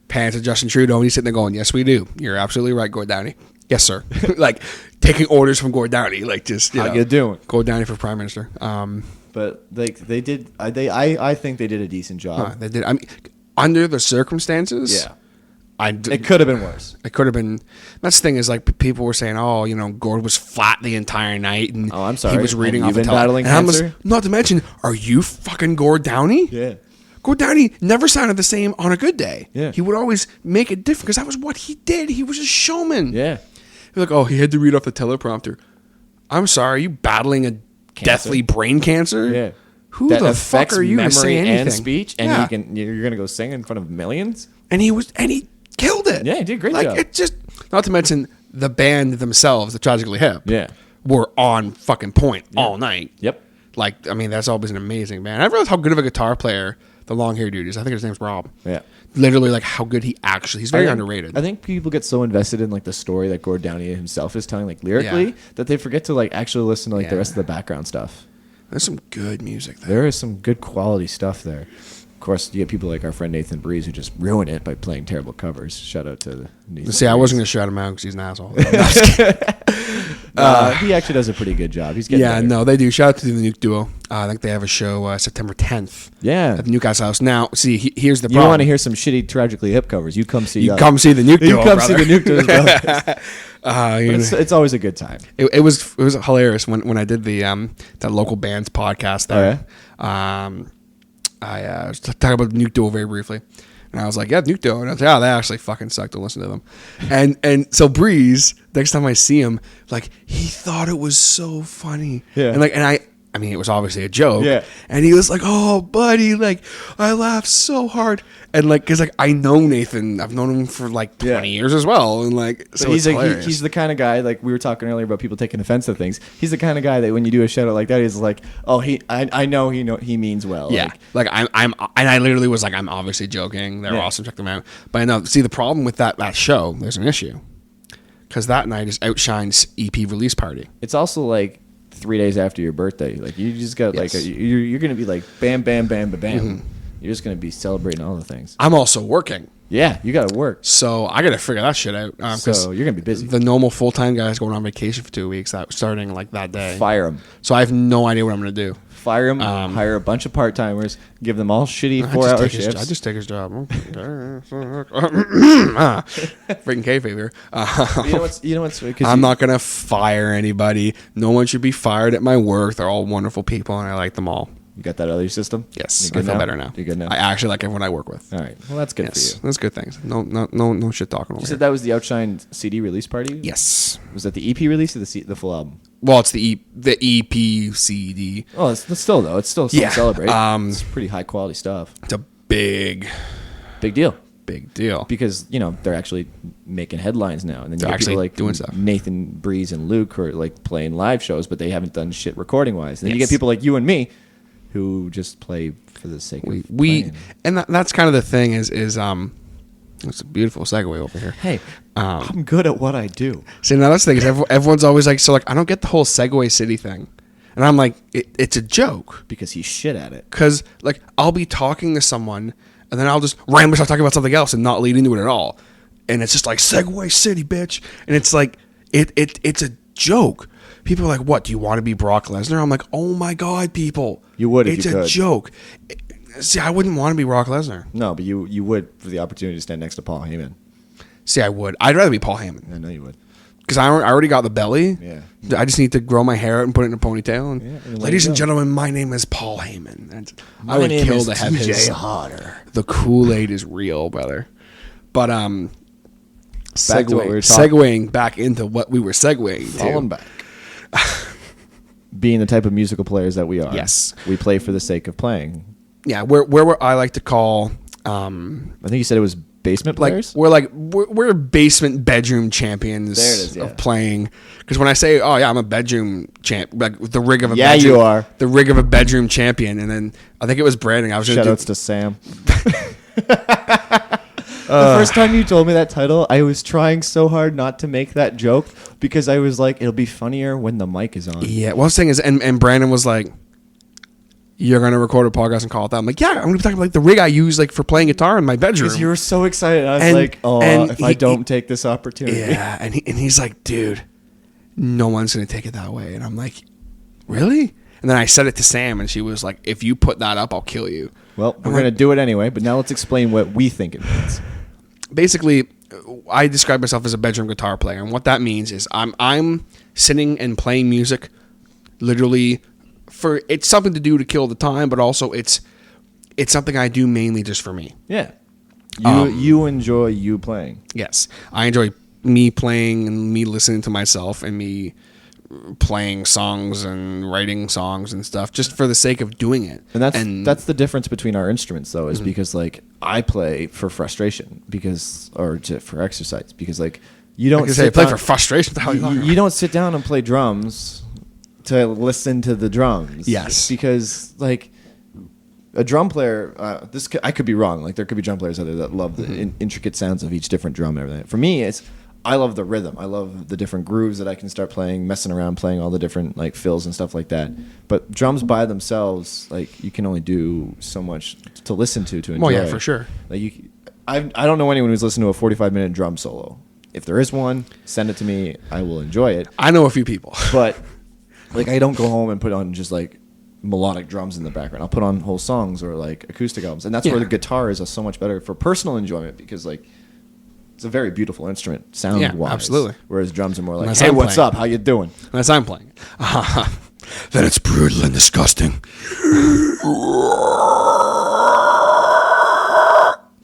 Pan to Justin Trudeau, and he's sitting there going, yes, we do. You're absolutely right, Gord Downie. Yes, sir. Like, taking orders from Gord Downie, like, just, how you doing? Gord Downie for prime minister. But like they did, I think they did a decent job. They did. I mean, under the circumstances, it could have been worse. It could have been. That's the thing is, like, people were saying, Gord was flat the entire night, and I'm sorry, he was reading off off the battling cancer. Not to mention, are you fucking Gord Downie? Yeah. Gord Downie never sounded the same on a good day. Yeah. He would always make it different because that was what he did. He was a showman. Yeah. You're like, he had to read off the teleprompter. I'm sorry, are you battling a deathly brain cancer? Yeah. Who that the fuck are you to say anything? And speech, and you're gonna go sing in front of millions? And he killed it. Yeah, he did a great job. It just, not to mention the band themselves, the Tragically Hip. Yeah. Were on fucking point all night. Yep. Like, I mean, that's always an amazing band. I realized how good of a guitar player the long hair dude is. I think his name's Rob. Yeah. Literally, like, how good he's very underrated. I think people get so invested in, like, the story that Gord Downie himself is telling, like, lyrically, that they forget to, like, actually listen to, like, the rest of the background stuff. There's some good music there. There is some good quality stuff there. Of course, you get people like our friend Nathan Breeze who just ruin it by playing terrible covers. Shout out to Nathan. See, I wasn't going to shout him out because he's an asshole. He actually does a pretty good job. He's getting better. No, they do. Shout out to the Nuke Duo. I think they have a show September 10th. Yeah. At the Newcastle House. Now, see, here's the problem. You want to hear some shitty Tragically Hip covers, you come see come see the Nuke Duo. You come see the Nuke Duo. It's always a good time. It was hilarious when I did the that local bands podcast there. Oh, yeah? I was talking about the Nuke Duo very briefly. And I was like, yeah, Nuke Duo. And I was like, they actually fucking suck to listen to them. And so Breeze, next time I see him, like, he thought it was so funny. Yeah. And I mean, it was obviously a joke. Yeah. And he was like, oh, buddy, like, I laughed so hard. And, like, because, like, I know Nathan. I've known him for, like, 20 years as well. And, like, so he's it's hilarious. He's the kind of guy, like, we were talking earlier about people taking offense to things. He's the kind of guy that when you do a shout out like that, he's like, oh, I know he means well. Yeah. Like, and I literally was like, I'm obviously joking. They're awesome. Check them out. But I know, see, the problem with that show, there's an issue. Because that night is Outshine's EP release party. It's also, like, 3 days after your birthday. Like, you just got, like, you're going to be like, bam, bam, bam, bam, bam. Mm-hmm. You're just going to be celebrating all the things. I'm also working. Yeah, you got to work. So I got to figure that shit out. So you're going to be busy. The normal full-time guy is going on vacation for 2 weeks, starting like that day. Fire him. So I have no idea what I'm going to do. Fire him, hire a bunch of part-timers, give them all shitty 4-hour shifts. I just take his job. Freaking kayfabe here. You know what's I'm not going to fire anybody. No one should be fired at my work. They're all wonderful people, and I like them all. You got that out of your system? Yes, I feel better now. You're good now? I actually like everyone I work with. All right. Well, that's good for you. That's good things. No shit talking over You said that was the Outshine CD release party? Yes. Was that the EP release or the full album? Well, it's the EP CD. Oh, it's still, though. It's still something to celebrate. It's pretty high quality stuff. It's a big deal. Big deal. Because, they're actually making headlines now. And then you they're get actually people like doing stuff. Nathan Breeze and Luke who are like playing live shows, but they haven't done shit recording wise. And then you get people like you and me who just play for the sake of playing. And that's kind of the thing is That's a beautiful segue over here. Hey, I'm good at what I do. See, now that's the thing is everyone's always like, so like, I don't get the whole Segway City thing. And I'm like, it's a joke. Because he's shit at it. Because, like, I'll be talking to someone, and then I'll just randomly start talking about something else and not lead into it at all. And it's just like, Segway City, bitch. And it's like, it's a joke. People are like, what, do you want to be Brock Lesnar? I'm like, oh my God, people. You would if it's you could. It's a joke. See, I wouldn't want to be Brock Lesnar. No, but you would for the opportunity to stand next to Paul Heyman. See, I would. I'd rather be Paul Heyman. I know you would. Because I already got the belly. Yeah. I just need to grow my hair out and put it in a ponytail. And, and ladies and go. gentlemen, my name is Paul Heyman. And My I would name kill is to have TJ his. Hodder. The Kool-Aid is real, brother. But Back to what we were talking. segueing back into what we were segueing Falling to. back. Being the type of musical players that we are. Yes. We play for the sake of playing. Yeah, where I like to call. I think you said it was basement Like players? we're basement bedroom champions There it is, yeah. of playing. Because when I say, oh yeah, I'm a bedroom champ, like the rig of a Yeah, bedroom, you are. the rig of a bedroom champion. And then I think it was Brandon. I was gonna Shoutouts to Sam. The first time you told me that title, I was trying so hard not to make that joke because I was like, it'll be funnier when the mic is on. Yeah, well, the thing is, and Brandon was like, "You're gonna record a podcast and call it that." I'm like, "Yeah, I'm gonna be talking about like the rig I use like for playing guitar in my bedroom." Because you were so excited. I was And- like, oh, and if I don't take this opportunity. Yeah, and he's like, "Dude, no one's gonna take it that way." And I'm like, "Really?" And then I said it to Sam, and she was like, "If you put that up, I'll kill you." Well, we're going to do it anyway, but now let's explain what we think it means. Basically, I describe myself as a bedroom guitar player, and what that means is I'm sitting and playing music, literally for it's something to do to kill the time, but also it's something I do mainly just for me. Yeah. You enjoy you playing. Yes, I enjoy me playing and me listening to myself and me playing songs and writing songs and stuff just for the sake of doing it. And that's the difference between our instruments, though, is because like I play for frustration for exercise because like you don't play for frustration. What the hell are you talking about? you don't sit down and play drums to listen to the drums. Yes, because like a drum player, I could be wrong. Like there could be drum players out there that love the intricate sounds of each different drum and everything. For me, I love the rhythm. I love the different grooves that I can start playing, messing around, playing all the different like fills and stuff like that. But drums by themselves, like you can only do so much to listen to enjoy. Well, yeah, for sure. Like I don't know anyone who's listened to a 45-minute drum solo. If there is one, send it to me. I will enjoy it. I know a few people, but like I don't go home and put on just like melodic drums in the background. I'll put on whole songs or like acoustic albums, and that's where the guitar is so much better for personal enjoyment because like. It's a very beautiful instrument, sound-wise. Yeah, absolutely. Whereas drums are more like, Unless hey, I'm what's playing. up? How you doing? unless I'm playing. Then it's brutal and disgusting.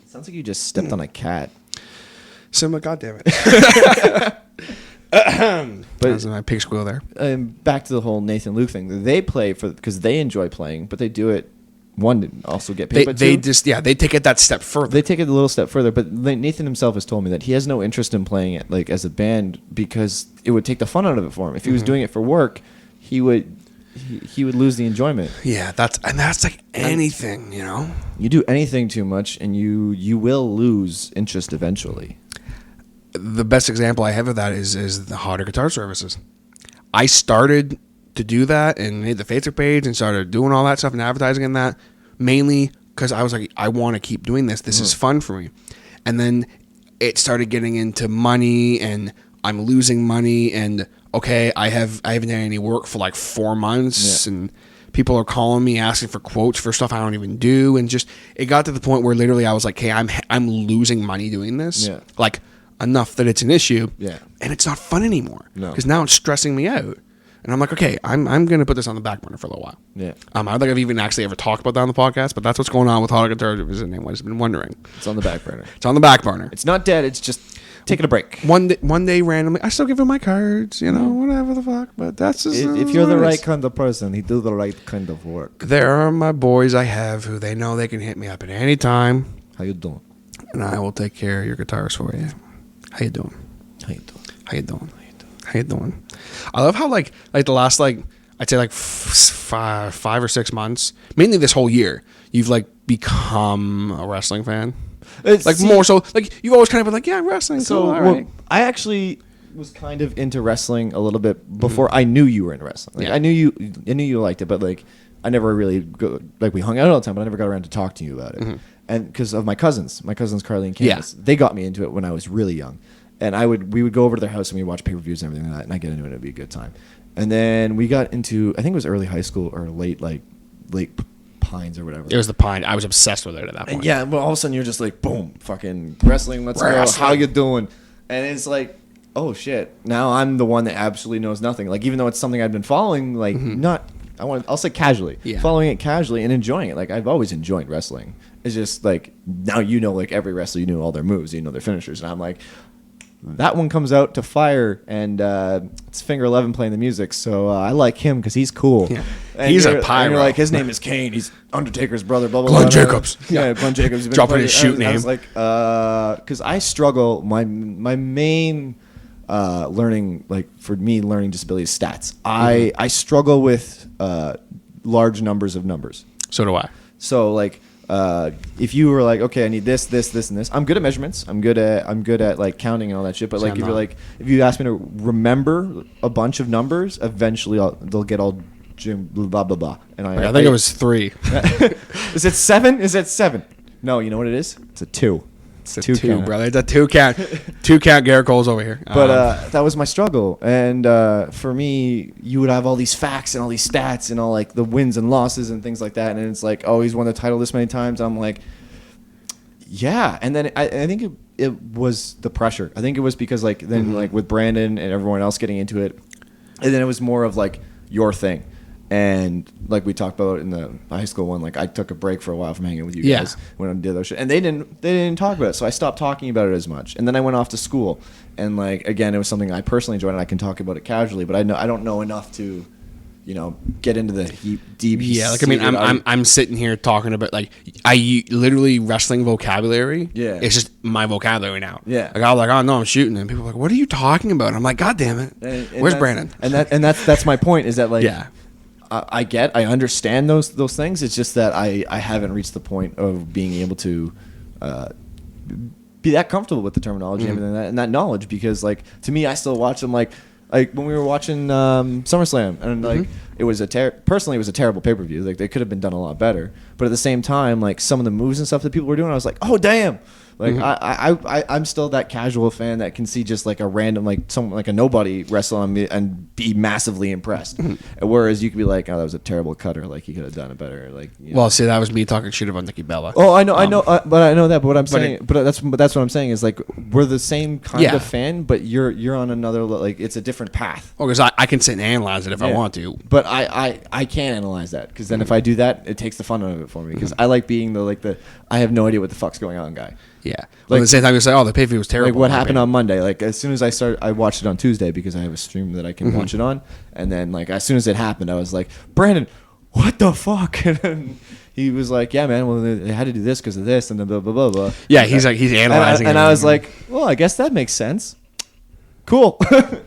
Sounds like you just stepped on a cat. Simba, goddamn it! But That was my pig squeal there. back to the whole Nathan Luke thing. They play because they enjoy playing, but they do it, one, to also get paid, but They two, they take it that step further. they take it a little step further. But Nathan himself has told me that he has no interest in playing it like as a band because it would take the fun out of it for him. If he was doing it for work, he would lose the enjoyment. Yeah, that's like anything, you know. You do anything too much, and you will lose interest eventually. The best example I have of that is the Hotter Guitar Services. I started to do that and made the Facebook page and started doing all that stuff and advertising in that mainly because I was like, I want to keep doing this. This is fun for me. And then it started getting into money and I'm losing money and okay, I haven't done any work for like 4 months and people are calling me asking for quotes for stuff I don't even do and just it got to the point where literally I was like, hey, I'm losing money doing this. Yeah. Like enough that it's an issue. Yeah. And it's not fun anymore. No. Because now it's stressing me out. And I'm like, okay, I'm going to put this on the back burner for a little while. Yeah. I don't think I've even actually ever talked about that on the podcast, but that's what's going on with Hotter Guitar Services, and anyone's been wondering. It's on the back burner. It's on the back burner. It's not dead. It's just taking a break. One day randomly, I still give him my cards, you know, whatever the fuck. But that's just If you're the right kind of person, he do the right kind of work. There are my boys I have who they know they can hit me up at any time, How you doing? and I will take care of your guitars for you. How you doing? How you doing? How you doing? How you doing? I love how like the last I'd say like 5 or 6 months, mainly this whole year, you've like become a wrestling fan. Like more so, like you've always kind of been like, yeah, wrestling. So Cool, all right. I actually was kind of into wrestling a little bit before I knew you were into wrestling. Like, Yeah. I knew you liked it, but like I never really we hung out all the time, but I never got around to talk to you about it. And because of my cousins Carly and Candace, they got me into it when I was really young, and we would go over to their house and we'd watch pay-per-views and everything like that, and I get into it, and it'd be a good time. And then we got into, I think it was early high school or late Pines or whatever. It was the Pine. I was obsessed with it at that point. And yeah, but all of a sudden you're just like, boom, fucking wrestling, let's go. How you doing? And it's like, oh shit. Now I'm the one that absolutely knows nothing. Like, even though it's something I've been following, like I'll say casually, following it casually and enjoying it. Like, I've always enjoyed wrestling. It's just like, now you know, like every wrestler, you know all their moves, you know their finishers, and I'm like, that one comes out to fire, and it's Finger 11 playing the music, so I like him because he's cool. Yeah. And He's a and pyro. you're like, his name is Kane. He's Undertaker's brother. Blah blah. Glenn blah, Jacobs. Yeah, Glenn Jacobs. Dropping his shoot I name. was like, because I struggle. My main learning, like for me, learning disability is stats. I struggle with large numbers of numbers. So do I. So like, if you were like, okay, I need this, and this, I'm good at measurements. I'm good at like counting and all that shit. But like, if you're like, if you ask me to remember a bunch of numbers, eventually they'll get all blah blah blah. And I think it was 3. Is it 7? Is it 7? No, you know what it is? It's a 2. It's a 2, brother. It's a 2 count. 2 count. Garrett Coles over here. But that was my struggle, and for me, you would have all these facts and all these stats and all like the wins and losses and things like that, and it's like, oh, he's won the title this many times. I'm like, yeah, and then I think it was the pressure. I think it was because like then like with Brandon and everyone else getting into it, and then it was more of like your thing. And like we talked about in the high school one, like I took a break for a while from hanging with you guys when I did those shit, and they didn't talk about it, so I stopped talking about it as much. And then I went off to school, and like again, it was something I personally enjoyed, and I can talk about it casually, but I don't know enough to, get into the deep. Yeah, like I mean, I'm sitting here talking about like literally wrestling vocabulary. Yeah, it's just my vocabulary now. Yeah, like I was like, oh no, I'm shooting, and people are like, what are you talking about? I'm like, God damn it, and where's Brandon? And that's my point, is that like yeah. I understand those things. It's just that I haven't reached the point of being able to be that comfortable with the terminology and everything and that knowledge, because like to me, I still watch them like when we were watching SummerSlam, and like it was personally it was a terrible pay-per-view. Like they could have been done a lot better, but at the same time, like some of the moves and stuff that people were doing, I was like, oh damn. Like I'm still that casual fan that can see just like a random someone like a nobody wrestle on me and be massively impressed. Whereas you could be like, oh, that was a terrible cutter. Like he could have done it better. Like well, see, that was me talking shit about Nikki Bella. Oh, I know, but I know that. But what I'm saying, that's what I'm saying is like we're the same kind of fan, but you're on another like it's a different path. Oh, because I can sit and analyze it if I want to. But I can't analyze that, because then if I do that, it takes the fun out of it for me, because I like being the I have no idea what the fuck's going on guy. Yeah. Well, at the same time, you say, oh, the pay-per-view was terrible. Like what happened on Monday. Like as soon as I watched it on Tuesday because I have a stream that I can watch it on. And then like as soon as it happened, I was like, Brandon, what the fuck? And then he was like, yeah, man, well, they had to do this because of this and blah, blah, blah, blah. Yeah, he's analyzing and I was like, well, I guess that makes sense. Cool. And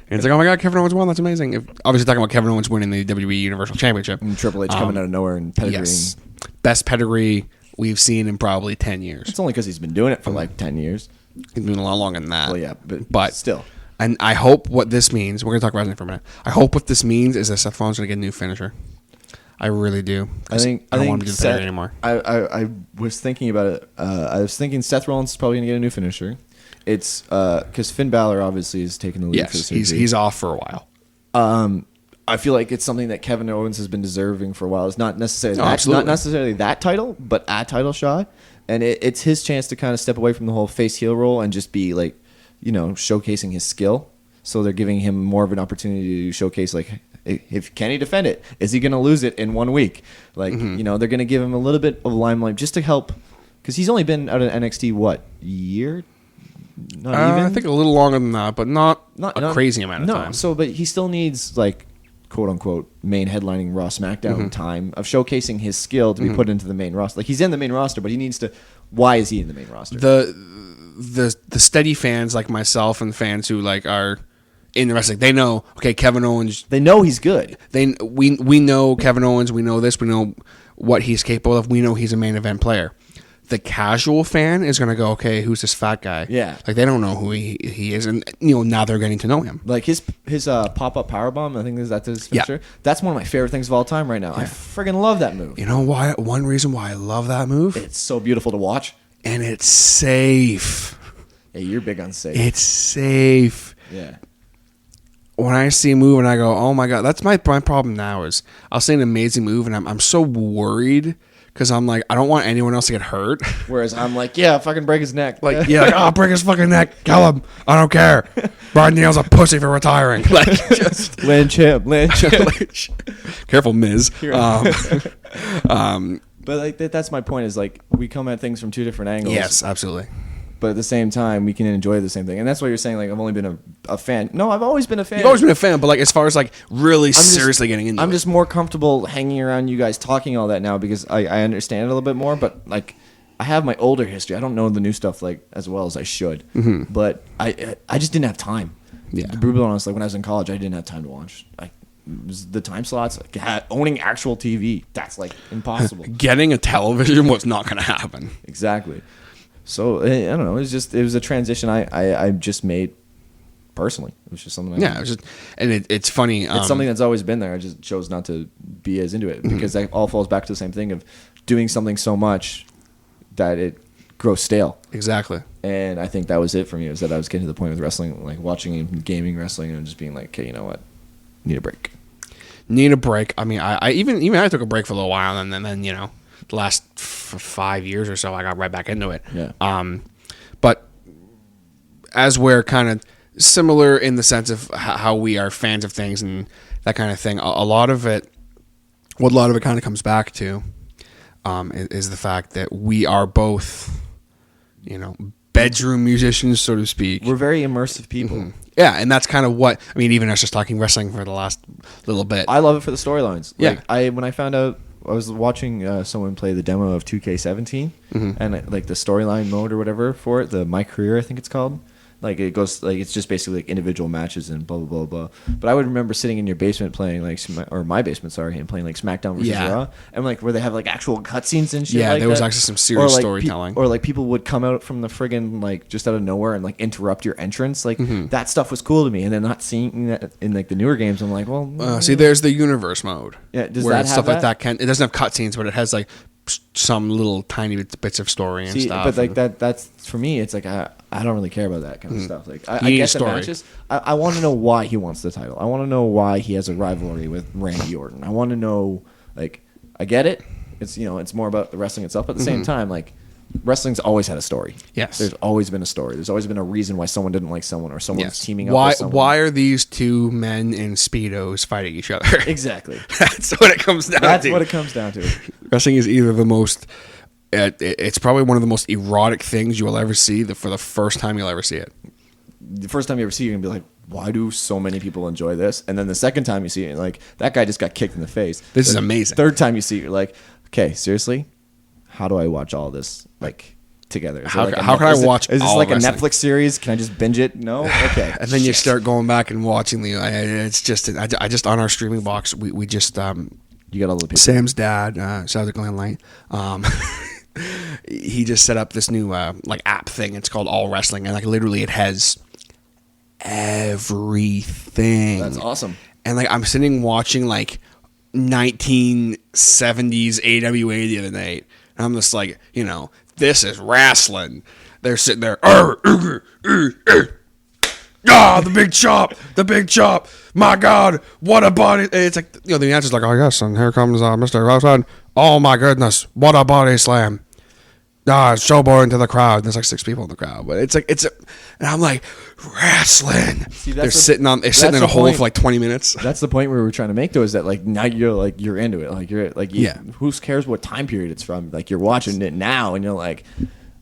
it's like, oh my God, Kevin Owens won. That's amazing. Obviously talking about Kevin Owens winning the WWE Universal Championship. And Triple H coming out of nowhere and pedigreeing. Yes. Best pedigree we've seen in probably 10 years. It's only because he's been doing it for like 10 years. He's been doing a lot longer than that. Well, yeah, but still. And I hope what this means, we're going to talk wrestling for a minute. I hope what this means is that Seth Rollins going to get a new finisher. I really do. I don't want him to do the pedigree anymore. I was thinking about it. I was thinking Seth Rollins is probably going to get a new finisher. It's because Finn Balor obviously is taking the lead for the surgery. He's off for a while. I feel like it's something that Kevin Owens has been deserving for a while. It's not necessarily that title, but a title shot, and it's his chance to kind of step away from the whole face heel role and just be like, showcasing his skill. So they're giving him more of an opportunity to showcase like, if can he defend it? Is he going to lose it in 1 week? Like they're going to give him a little bit of limelight just to help, because he's only been out of NXT year. Not even. I think a little longer than that, but not a crazy amount of time. So, but he still needs like, quote unquote, main headlining Raw SmackDown time of showcasing his skill to be put into the main roster. Like he's in the main roster, but he needs to. Why is he in the main roster? The steady fans like myself and fans who like are in the wrestling, they know. Okay, Kevin Owens. They know he's good. We know Kevin Owens. We know this. We know what he's capable of. We know he's a main event player. the casual fan is gonna go, okay, who's this fat guy? Yeah. Like they don't know who he is, and now they're getting to know him. Like his pop-up powerbomb, I think that's his finisher. That's one of my favorite things of all time right now. I friggin' love that move. You know why? One reason why I love that move? It's so beautiful to watch. And it's safe. Yeah, you're big on safe. It's safe. Yeah. When I see a move and I go, oh my God, that's my problem now is I'll see an amazing move and I'm so worried because I'm like, I don't want anyone else to get hurt. Whereas I'm like, yeah, fucking break his neck. Like, I'll break his fucking neck. Kill him. I don't care. Brian Neal's a pussy for retiring. Like, just land champ. Careful, Miz. But like that's my point is like we come at things from two different angles. Yes, absolutely. But at the same time, we can enjoy the same thing. And that's why you're saying, like, I've only been a fan. No, I've always been a fan. You've always been a fan, but, like, as far as, like, really seriously getting into it. I'm just more comfortable hanging around you guys talking all that now because I understand it a little bit more. But, like, I have my older history. I don't know the new stuff, like, as well as I should. Mm-hmm. But I just didn't have time. Yeah. To be brutally honest, like, when I was in college, I didn't have time to watch. It was the time slots, like, owning actual TV, that's, like, impossible. Getting a television was not going to happen. Exactly. So I don't know. It was a transition I just made personally. It was just something. It was just, and it's funny. It's something that's always been there. I just chose not to be as into it because that all falls back to the same thing of doing something so much that it grows stale. Exactly. And I think that was it for me. Was that I was getting to the point with wrestling, like watching and gaming wrestling, and just being like, okay, you know what, need a break. Need a break. I mean, I even I took a break for a little while, and then the last 5 years or so, I got right back into it. Yeah. But as we're kind of similar in the sense of how we are fans of things and that kind of thing, a lot of it kind of comes back to is the fact that we are both, bedroom musicians, so to speak. We're very immersive people. Mm-hmm. Yeah, and that's kind of what I mean. Even us just talking wrestling for the last little bit. I love it for the storylines. Yeah. When I found out. I was watching someone play the demo of 2K17 and like the storyline mode or whatever for it, the My Career I think it's called. Like it goes like it's just basically like individual matches and blah blah blah blah. But I would remember sitting in your basement playing like my basement, sorry, and playing like SmackDown versus Raw, and like where they have like actual cutscenes and shit. Yeah, like there was that. actually some serious or, like, storytelling. or like people would come out from the friggin' like just out of nowhere and like interrupt your entrance. Like that stuff was cool to me, and then not seeing that in like the newer games, I'm like, well, see, there's the universe mode. Yeah, does where that have stuff like that? It doesn't have cutscenes, but it has like some little tiny bits of story and stuff. But like that's for me. It's like I don't really care about that kind of stuff. Like I need get a the story. matches. I want to know why he wants the title. I want to know why he has a rivalry with Randy Orton. I want to know like I get it. It's it's more about the wrestling itself. But at the same time, like wrestling's always had a story. Yes, there's always been a story. There's always been a reason why someone didn't like someone or someone's teaming up. Why? With someone. Why are these two men in speedos fighting each other? Exactly. That's what it comes down to. That's what it comes down to. Wrestling is either the most. It's probably one of the most erotic things you will ever see. For the first time you'll ever see it. The first time you ever see it, you're gonna be like, why do so many people enjoy this? And then the second time you see it, you're like, that guy just got kicked in the face. This is amazing. Third time you see it, you're like, okay, seriously, how do I watch all this like together? How can I watch? Is this all like a wrestling? Netflix series? Can I just binge it? No. Okay. And then you start going back and watching the. It's just I just on our streaming box we just you got all the people. Sam's dad, shout out to Glenn Light. He just set up this new like app thing. It's called All Wrestling, and like literally it has everything. That's awesome. And like I'm sitting watching like 1970s AWA the other night, and I'm just like, this is wrestling. They're sitting there. The big chop. My God, what a body. It's like, the announcer's like, oh, yes, and here comes Mr. Rosen. Oh, my goodness, what a body slam. Showboating to the crowd. And there's like 6 people in the crowd. But and I'm like, wrestling. See, they're sitting in a hole for like 20 minutes. That's the point where we were trying to make, though, is that like now you're into it. Like you're like, who cares what time period it's from? Like you're watching it now and you're like,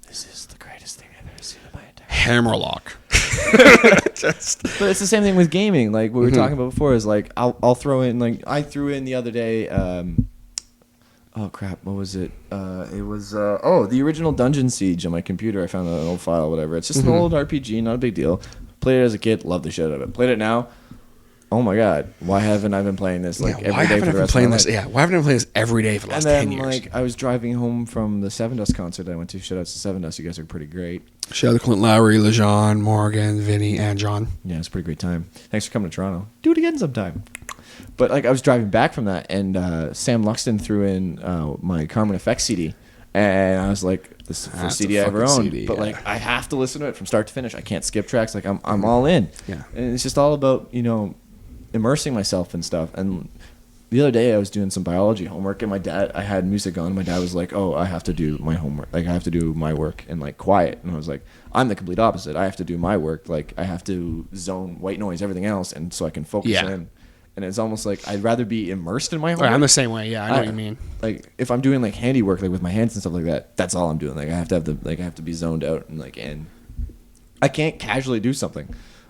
this is the greatest thing I've ever seen in my entire life. Hammerlock. But it's the same thing with gaming. Like what we were talking about before is like I'll throw in, like I threw in the other day. Oh crap! What was it? It was the original Dungeon Siege on my computer. I found an old file, whatever. It's just an old RPG, not a big deal. Played it as a kid, loved the shit out of it. Played it now, oh my god, why haven't I been playing this like why every day haven't for I the been rest of playing my this? life? Yeah, why haven't I been playing this every day for the last And then 10 years? like I was driving home from the Seven Dust concert I went to. Shout out to Seven Dust, you guys are pretty great. Shout out to Clint Lowry, LeJean, Morgan, Vinny, and John. Yeah, it's a pretty great time. Thanks for coming to Toronto. Do it again sometime. But like I was driving back from that, and Sam Luxton threw in my Carmen Effects CD, and I was like, "This is the That's first a CD I ever fucking owned." CD, but yeah. like I have to listen to it from start to finish. I can't skip tracks. Like I'm all in. Yeah. And it's just all about immersing myself in stuff. And the other day I was doing some biology homework, and I had music on. My dad was like, "Oh, I have to do my homework. Like I have to do my work in like quiet." And I was like, "I'm the complete opposite. I have to do my work. Like I have to zone white noise, everything else, and so I can focus Yeah. in." And it's almost like I'd rather be immersed in my homework. I'm the same way. Yeah, I know what you mean. Like if I'm doing like handiwork, like with my hands and stuff like that, that's all I'm doing. Like I have to be zoned out and like in. I can't casually do something.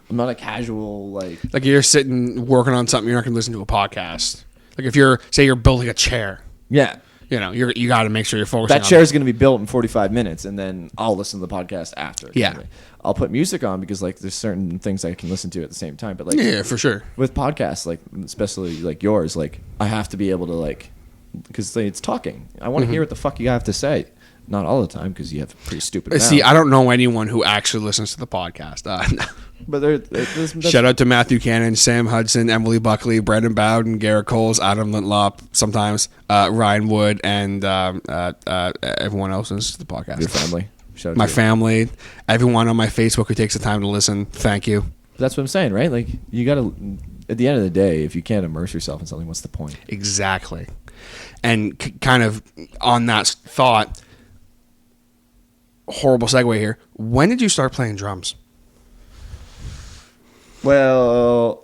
I'm not a casual like. Like you're sitting working on something, you're not going to listen to a podcast. Like if you're building a chair, Yeah. you got to make sure you're focusing. That chair is going to be built in 45 minutes, and then I'll listen to the podcast after. Yeah. I'll put music on because like there's certain things I can listen to at the same time. But like Yeah, for sure. with podcasts, like especially like yours, like I have to be able to like because it's talking. I want to hear what the fuck you have to say. Not all the time because you have pretty stupid. See, mouth. I don't know anyone who actually listens to the podcast. But that's, Shout out to Matthew Cannon, Sam Hudson, Emily Buckley, Brendan Bowden, Garrett Coles, Adam Lintlop, sometimes Ryan Wood, and everyone else listens to the podcast. your family. Shout out My to you. family, everyone on my Facebook who takes the time to listen. Thank you. That's what I'm saying, right? Like you got to. At the end of the day, if you can't immerse yourself in something, what's the point? Exactly. And kind of on that thought, horrible segue here. When did you start playing drums? Well,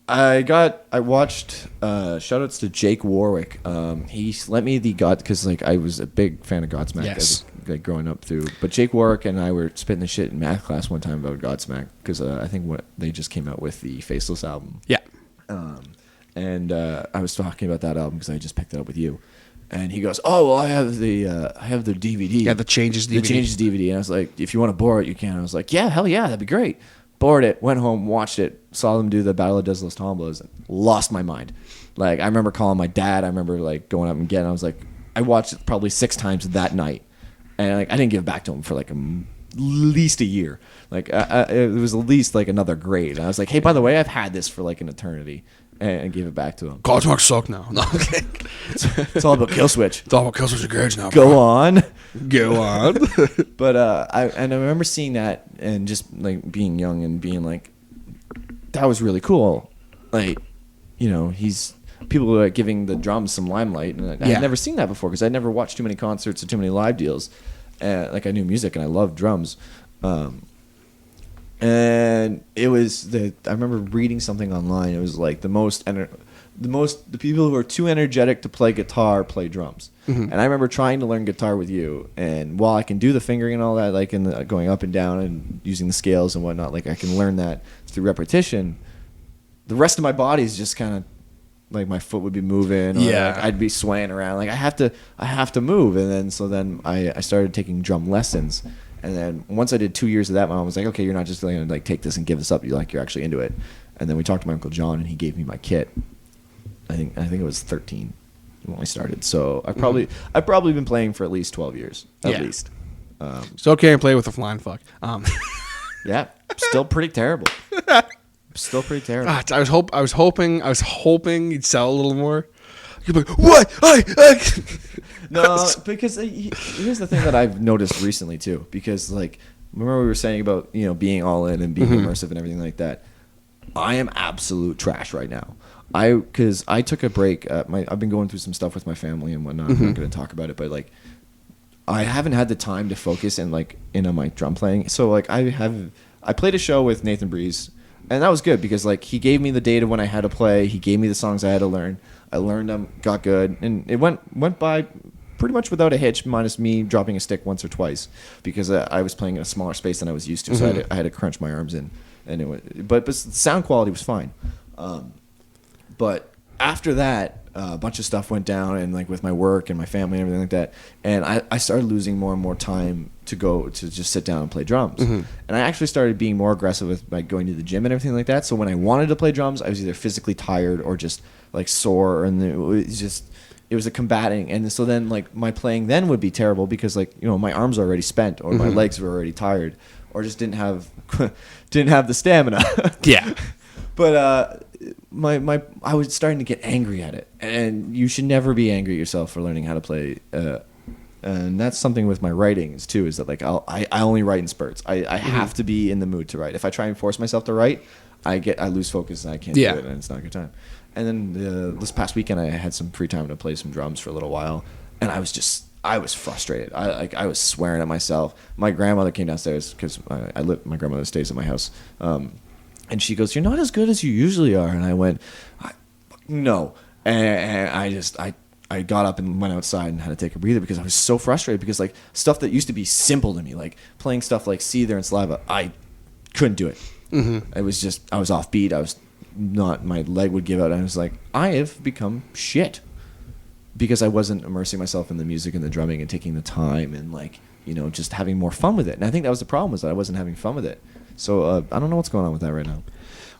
I watched shout outs to Jake Warwick. He lent me the God because like I was a big fan of Godsmack Yes. like growing up through. But Jake Warwick and I were spitting the shit in math class one time about Godsmack because I think they just came out with the Faceless album. Yeah. And I was talking about that album because I just picked it up with you. And he goes, "Oh well, I have the DVD. Yeah, the Changes DVD. The Changes DVD." And I was like, "If you want to borrow it, you can." I was like, "Yeah, hell yeah, that'd be great." Borrowed it, went home, watched it, saw them do the Battle of Des Los Tombos, and lost my mind. Like I remember calling my dad. I remember like going up and getting. I was like, I watched it probably 6 times that night, and like I didn't give it back to him for like at least a year. Like it was at least like another grade. And I was like, "Hey, by the way, I've had this for like an eternity," and gave it back to him. Godsmack suck now. No, okay. It's all about Kill Switch. It's all about Killswitch Engage now. Go on. Go on. But I remember seeing that and just like being young and being like, that was really cool. Like, he's people were like, giving the drums some limelight, and I Yeah. had never seen that before because I'd never watched too many concerts or too many live deals. Like I knew music and I loved drums. And it was I remember reading something online. It was like the people who are too energetic to play guitar play drums. And I remember trying to learn guitar with you, and while I can do the fingering and all that, like in the going up and down and using the scales and whatnot, like I can learn that through repetition. The rest of my body is just kind of like my foot would be moving, or Yeah. like I'd be swaying around. Like I have to move, and then I started taking drum lessons. And then once I did 2 years of that, my mom was like, "Okay, you're not just going to like take this and give this up. You're actually into it." And then we talked to my Uncle John, and he gave me my kit. I think it was 13 when I started. So I've probably been playing for at least 12 years, at Yeah. least. Still can't play with a flying fuck. Yeah, still pretty terrible. Still pretty terrible. I was hoping you'd sell a little more. You'd be like, what? I No, because here's the thing that I've noticed recently too. Because like, remember we were saying about being all in and being immersive and everything like that. I am absolute trash right now. Because I took a break. I've been going through some stuff with my family and whatnot. I'm not going to talk about it, but like, I haven't had the time to focus and like on my drum playing. So like, I played a show with Nathan Breeze, and that was good because like he gave me the data when I had to play. He gave me the songs I had to learn. I learned them, got good, and it went by pretty much without a hitch, minus me dropping a stick once or twice because I was playing in a smaller space than I was used to. So I had to crunch my arms in, and but the sound quality was fine. But after that, a bunch of stuff went down, and like with my work and my family and everything like that, and I started losing more and more time to go to just sit down and play drums. And I actually started being more aggressive with like going to the gym and everything like that. So when I wanted to play drums, I was either physically tired or just like sore, and it was a combating. And so then like my playing then would be terrible because like, you know, my arms were already spent, or my legs were already tired, or just didn't have the stamina. Yeah. But I was starting to get angry at it, and you should never be angry at yourself for learning how to play. And that's something with my writings too. Is that like I only write in spurts. I have to be in the mood to write. If I try and force myself to write, I lose focus and I can't do it, and it's not a good time. And then this past weekend, I had some free time to play some drums for a little while, and I was frustrated. I was swearing at myself. My grandmother came downstairs because my grandmother stays at my house. And she goes, "You're not as good as you usually are." And I went, "No." And I got up and went outside and had to take a breather because I was so frustrated because like stuff that used to be simple to me, like playing stuff like Seether and Saliva, I couldn't do it. It was just, I was offbeat. My leg would give out. And I was like, I have become shit because I wasn't immersing myself in the music and the drumming and taking the time and like, you know, just having more fun with it. And I think that was the problem, was that I wasn't having fun with it. So I don't know what's going on with that right now.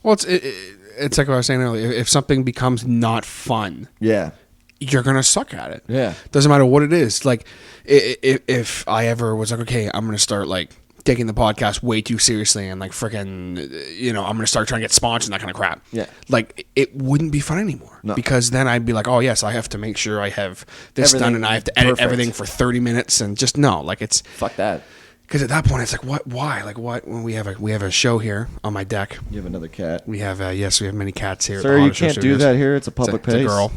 Well, it's like what I was saying earlier. If something becomes not fun, you're gonna suck at it. Yeah, doesn't matter what it is. Like if I ever was like, okay, I'm gonna start like taking the podcast way too seriously and like freaking, you know, I'm gonna start trying to get sponsors and that kind of crap. Yeah, like it wouldn't be fun anymore. No. Because then I'd be like, oh yes, I have to make sure I have this done and I have to edit everything for 30 minutes and just no, like it's fuck that. Because at that point, it's like, what? Why? Like, what? When we have a show here on my deck. You have another cat. We have yes, we have many cats here. Sir, you can't do that here. It's a public place. It's a girl.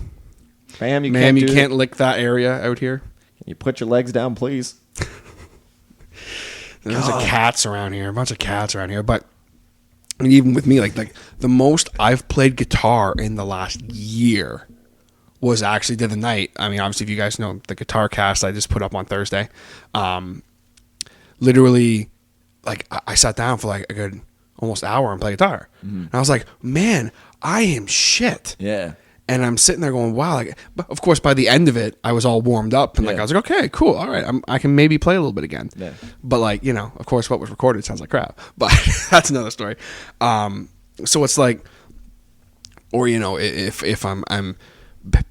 Ma'am, you can't lick that area out here. Can you put your legs down, please? There's a bunch of cats around here. But I mean, even with me, like the most I've played guitar in the last year was actually the other night. I mean, obviously, if you guys know the guitar cast I just put up on Thursday. Literally, like I sat down for like a good almost hour and played guitar, and I was like, "Man, I am shit." Yeah. And I'm sitting there going, "Wow!" Like, but of course, by the end of it, I was all warmed up and like I was like, "Okay, cool, all right, I can maybe play a little bit again." Yeah. But like, you know, of course, what was recorded sounds like crap. But that's another story. So it's like, or you know, if I'm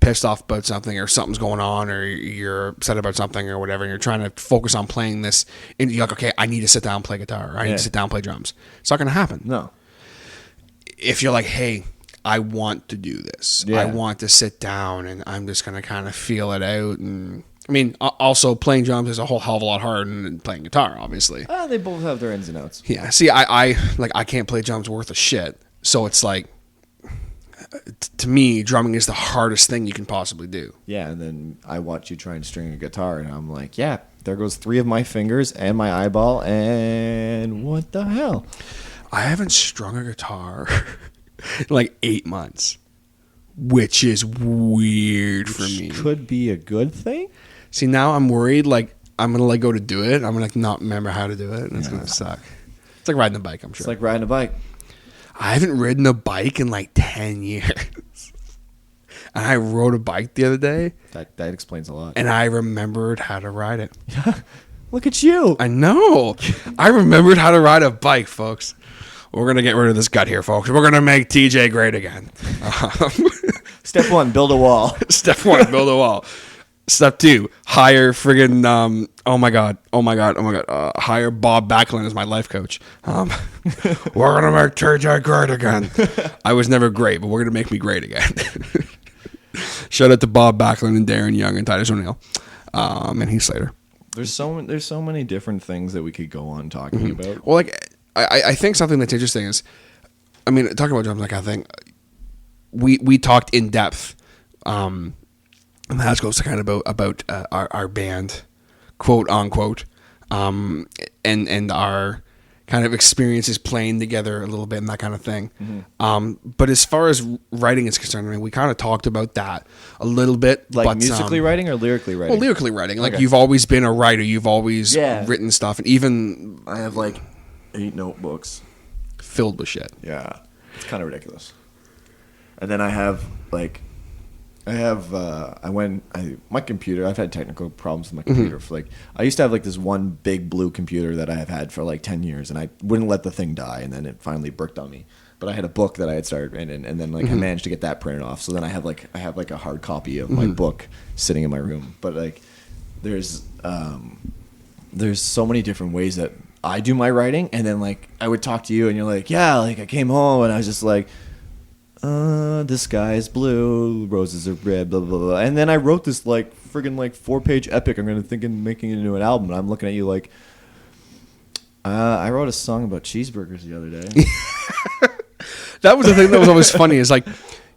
pissed off about something or something's going on or you're upset about something or whatever and you're trying to focus on playing this and you're like, okay, I need to sit down and play guitar or I need to sit down and play drums. It's not going to happen. No. If you're like, hey, I want to do this. I want to sit down and I'm just going to kind of feel it out. And I mean, also playing drums is a whole hell of a lot harder than playing guitar, obviously. They both have their ins and outs. Yeah. See, I can't play drums worth a shit. So it's like, to me, drumming is the hardest thing you can possibly do. Yeah, and then I watch you try and string a guitar, and I'm like, yeah, there goes 3 of my fingers and my eyeball, and what the hell? I haven't strung a guitar in like 8 months, which is weird for me. Could be a good thing. See, now I'm worried, like, I'm going to go to do it. I'm going to not remember how to do it, and it's going to suck. It's like riding a bike, I'm sure. It's like riding a bike. I haven't ridden a bike in like 10 years. And I rode a bike the other day. That explains a lot. And I remembered how to ride it. Yeah. Look at you. I know. I remembered how to ride a bike, folks. We're going to get rid of this gut here, folks. We're going to make TJ great again. Step 1, build a wall. Step 1, build a wall. Step 2, hire friggin' hire Bob Backlund as my life coach. We're gonna make TJ great again. I was never great, but we're gonna make me great again. Shout out to Bob Backlund and Darren Young and Titus O'Neill, and Heath Slater. There's so many different things that we could go on talking about. Well, like I think something that's interesting is, I mean, talking about drums, like I think we talked in depth. And that goes to kind of about our band, quote unquote, and our kind of experiences playing together a little bit and that kind of thing. But as far as writing is concerned, I mean, we kind of talked about that a little bit. Like musically writing or lyrically writing? Well, lyrically writing. Like you've always been a writer. You've always written stuff. And even... I have like 8 notebooks. Filled with shit. Yeah. It's kind of ridiculous. And then I have like I have my computer. I've had technical problems with my computer for like. I used to have like this one big blue computer that I have had for like 10 years, and I wouldn't let the thing die, and then it finally bricked on me. But I had a book that I had started reading, and then like I managed to get that printed off. So then I have like a hard copy of my book sitting in my room. But like, there's so many different ways that I do my writing, and then like I would talk to you, and you're like, yeah, like I came home, and I was just like. The sky is blue, roses are red, blah, blah, blah. And then I wrote this, like, friggin', like, 4-page epic. I'm going to think of making it into an album. And I'm looking at you like, I wrote a song about cheeseburgers the other day. That was the thing that was always funny is, like,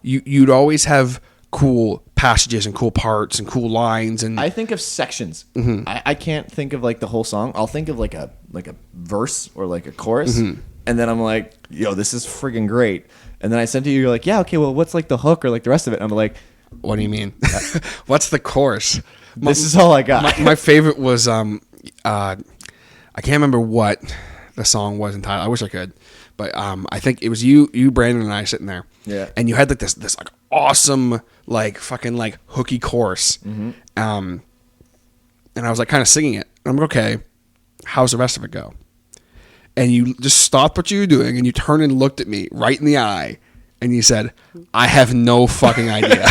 you'd always have cool passages and cool parts and cool lines. And I think of sections. I can't think of, like, the whole song. I'll think of, like a verse or, like, a chorus. And then I'm like, yo, this is friggin' great. And then I sent to you, you're like, yeah, okay, well, what's like the hook or like the rest of it? And I'm like, what do you mean? What's the chorus? This is all I got. My favorite was, I can't remember what the song was entirely. I wish I could. But I think it was you, Brandon, and I sitting there. Yeah. And you had like this like awesome, like fucking like hooky chorus. And I was like kind of singing it. And I'm like, okay, how's the rest of it go? And you just stopped what you were doing and you turned and looked at me right in the eye and you said, I have no fucking idea.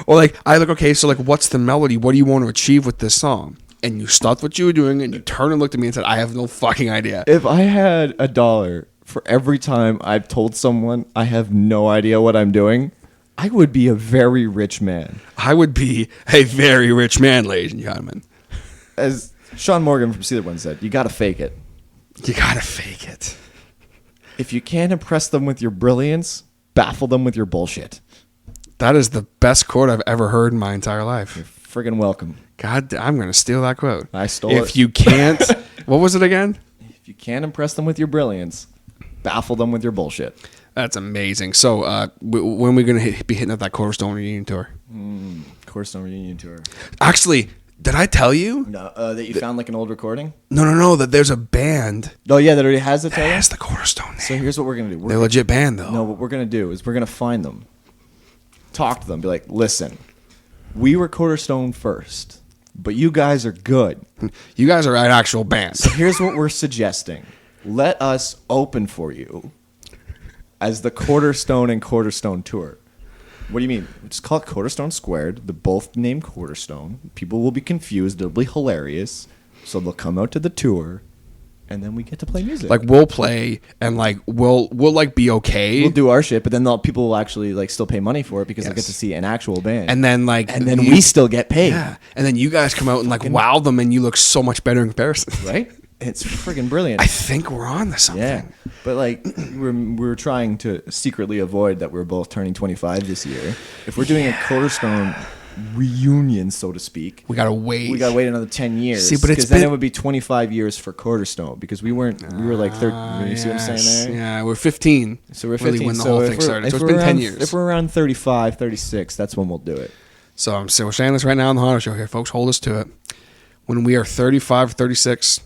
Or like, I look, okay, so like, what's the melody? What do you want to achieve with this song? And you stopped what you were doing and you turned and looked at me and said, I have no fucking idea. If I had $1 for every time I've told someone I have no idea what I'm doing, I would be a very rich man. I would be a very rich man, ladies and gentlemen. As Sean Morgan from See That One said, you got to fake it. You gotta fake it. If you can't impress them with your brilliance, baffle them with your bullshit. That is the best quote I've ever heard in my entire life. You're friggin' welcome. God, I'm gonna steal that quote. I stole it. If you can't, what was it again? If you can't impress them with your brilliance, baffle them with your bullshit. That's amazing. So, when are we gonna be hitting up that Cornerstone reunion tour? Cornerstone reunion tour. Actually, did I tell you? No, that you found like an old recording? No. That there's a band. Oh yeah, that already has it. That has the Cornerstone name. So here's what we're gonna do. They're a legit band, though. No, what we're gonna do is we're gonna find them, talk to them, be like, listen, we were Cornerstone first, but you guys are good. You guys are an actual band. So here's what we're suggesting: let us open for you as the Cornerstone and Cornerstone tour. What do you mean? It's called Cornerstone Squared. They're both named Cornerstone. People will be confused. It'll be hilarious. So they'll come out to the tour, and then we get to play music. Like we'll play, and like we'll like be okay. We'll do our shit, but then people will actually like still pay money for it because they'll get to see an actual band. And then we still get paid. Yeah. And then you guys come out and like wow them, and you look so much better in comparison. Right? It's friggin' brilliant. I think we're on to something. Yeah, but like we're trying to secretly avoid that we're both turning 25 this year. If we're doing a Cornerstone reunion, so to speak, we gotta wait. We gotta wait another 10 years. See, but it's then it would be 25 years for Cornerstone because we were like 13. You see what I'm saying there? Yeah, we're 15. So we're 15 really when the whole thing started. So it's been 10 years. If we're around 35, 36, that's when we'll do it. So we're saying this right now on the Honda Show here, folks. Hold us to it. When we are 35, 36.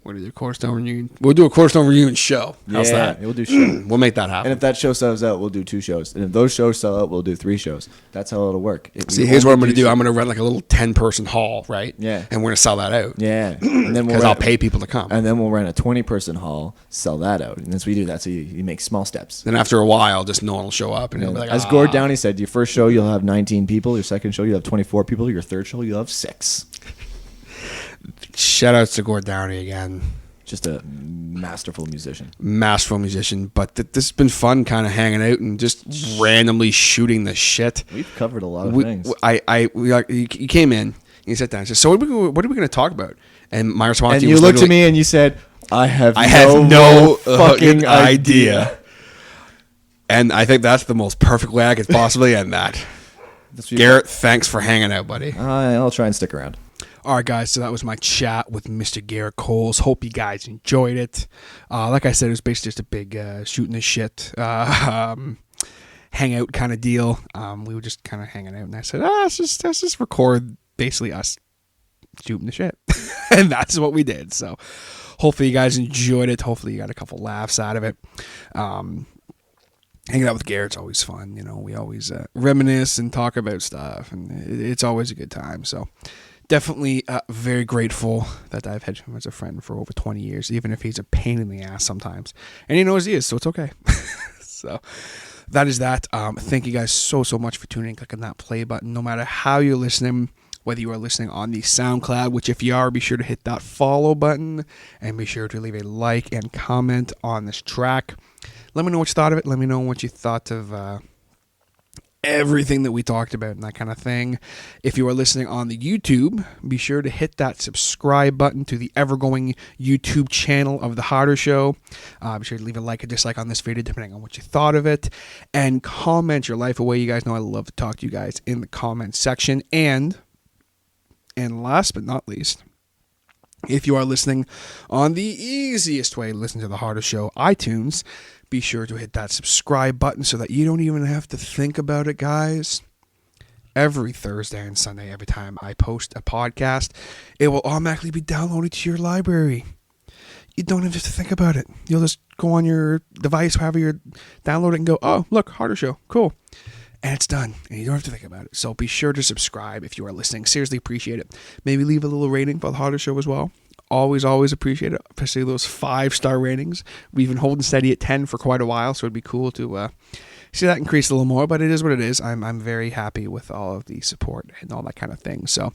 We'll do a Cornerstone reunion. We'll do a Cornerstone reunion show. How's that? We'll do show. We'll make that happen. And if that show sells out, we'll do 2 shows. And if those shows sell out, we'll do 3 shows. That's how it'll work. See, here's what I'm going to do. I'm going to rent like a little 10-person hall, right? Yeah. And we're going to sell that out. Yeah. And then because I'll pay people to come. And then we'll rent a 20-person hall, sell that out. And as we do that, so you make small steps. Then after a while, just no one will show up. And it'll be like, as Gord Downey said, your first show, you'll have 19 people. Your second show, you'll have 24 people. Your third show, you'll have 6. Shout outs to Gord Downey again. Just a masterful musician. But this has been fun kind of hanging out and just randomly shooting the shit. We've covered a lot of things. You came in, and you sat down and said, so what are we going to talk about? And my response and to you was you looked at me and you said, I have no fucking idea. And I think that's the most perfect way I could possibly end that. Garrett, thanks for hanging out, buddy. I'll try and stick around. All right, guys, so that was my chat with Mr. Garrett Coles. Hope you guys enjoyed it. Like I said, it was basically just a big shooting the shit, hangout kind of deal. We were just kind of hanging out, and I said, let's just record basically us shooting the shit. And that's what we did. So hopefully you guys enjoyed it. Hopefully you got a couple laughs out of it. hanging out with Garrett's always fun. We always reminisce and talk about stuff, and it's always a good time. So definitely very grateful that I've had him as a friend for over 20 years, even if he's a pain in the ass sometimes. And he knows he is, so it's okay. So that is that. Thank you guys so much for tuning in, clicking that play button. No matter how you're listening, whether you are listening on the SoundCloud, which if you are, be sure to hit that follow button, and be sure to leave a like and comment on this track. Let me know what you thought of it. Let me know what you thought of everything that we talked about and that kind of thing. If you are listening on the YouTube, be sure to hit that subscribe button to the ever-going YouTube channel of The Harder Show. Be sure to leave a like or dislike on this video depending on what you thought of it. And comment your life away. You guys know I love to talk to you guys in the comment section. And last but not least, if you are listening on the easiest way to listen to The Harder Show, iTunes, be sure to hit that subscribe button so that you don't even have to think about it, guys. Every Thursday and Sunday, every time I post a podcast, it will automatically be downloaded to your library. You don't have to think about it. You'll just go on your device, however you download it, and go, oh, look, Harder Show, cool. And it's done, and you don't have to think about it. So be sure to subscribe if you are listening. Seriously appreciate it. Maybe leave a little rating for The Harder Show as well. Always appreciate it, especially those 5-star ratings. We've been holding steady at 10 for quite a while, so it'd be cool to see that increase a little more, but it is what it is. I'm very happy with all of the support and all that kind of thing. So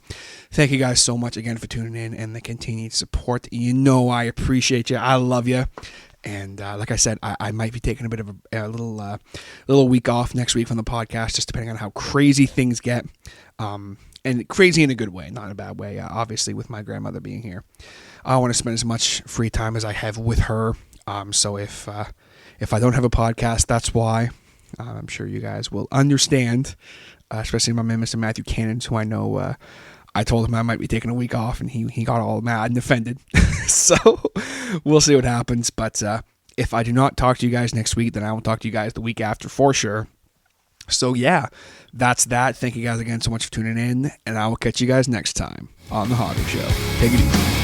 thank you guys so much again for tuning in and the continued support. You know I appreciate you. I love you. And like I said, I might be taking a bit of a little week off next week from the podcast, just depending on how crazy things get. And crazy in a good way, not in a bad way, obviously, with my grandmother being here. I want to spend as much free time as I have with her. So if I don't have a podcast, that's why. I'm sure you guys will understand, especially my man, Mr. Matthew Cannon, who I know I told him I might be taking a week off, and he got all mad and offended. So we'll see what happens. But if I do not talk to you guys next week, then I will talk to you guys the week after for sure. So yeah, that's that. Thank you guys again so much for tuning in, and I will catch you guys next time on The Harder Show. Take it easy.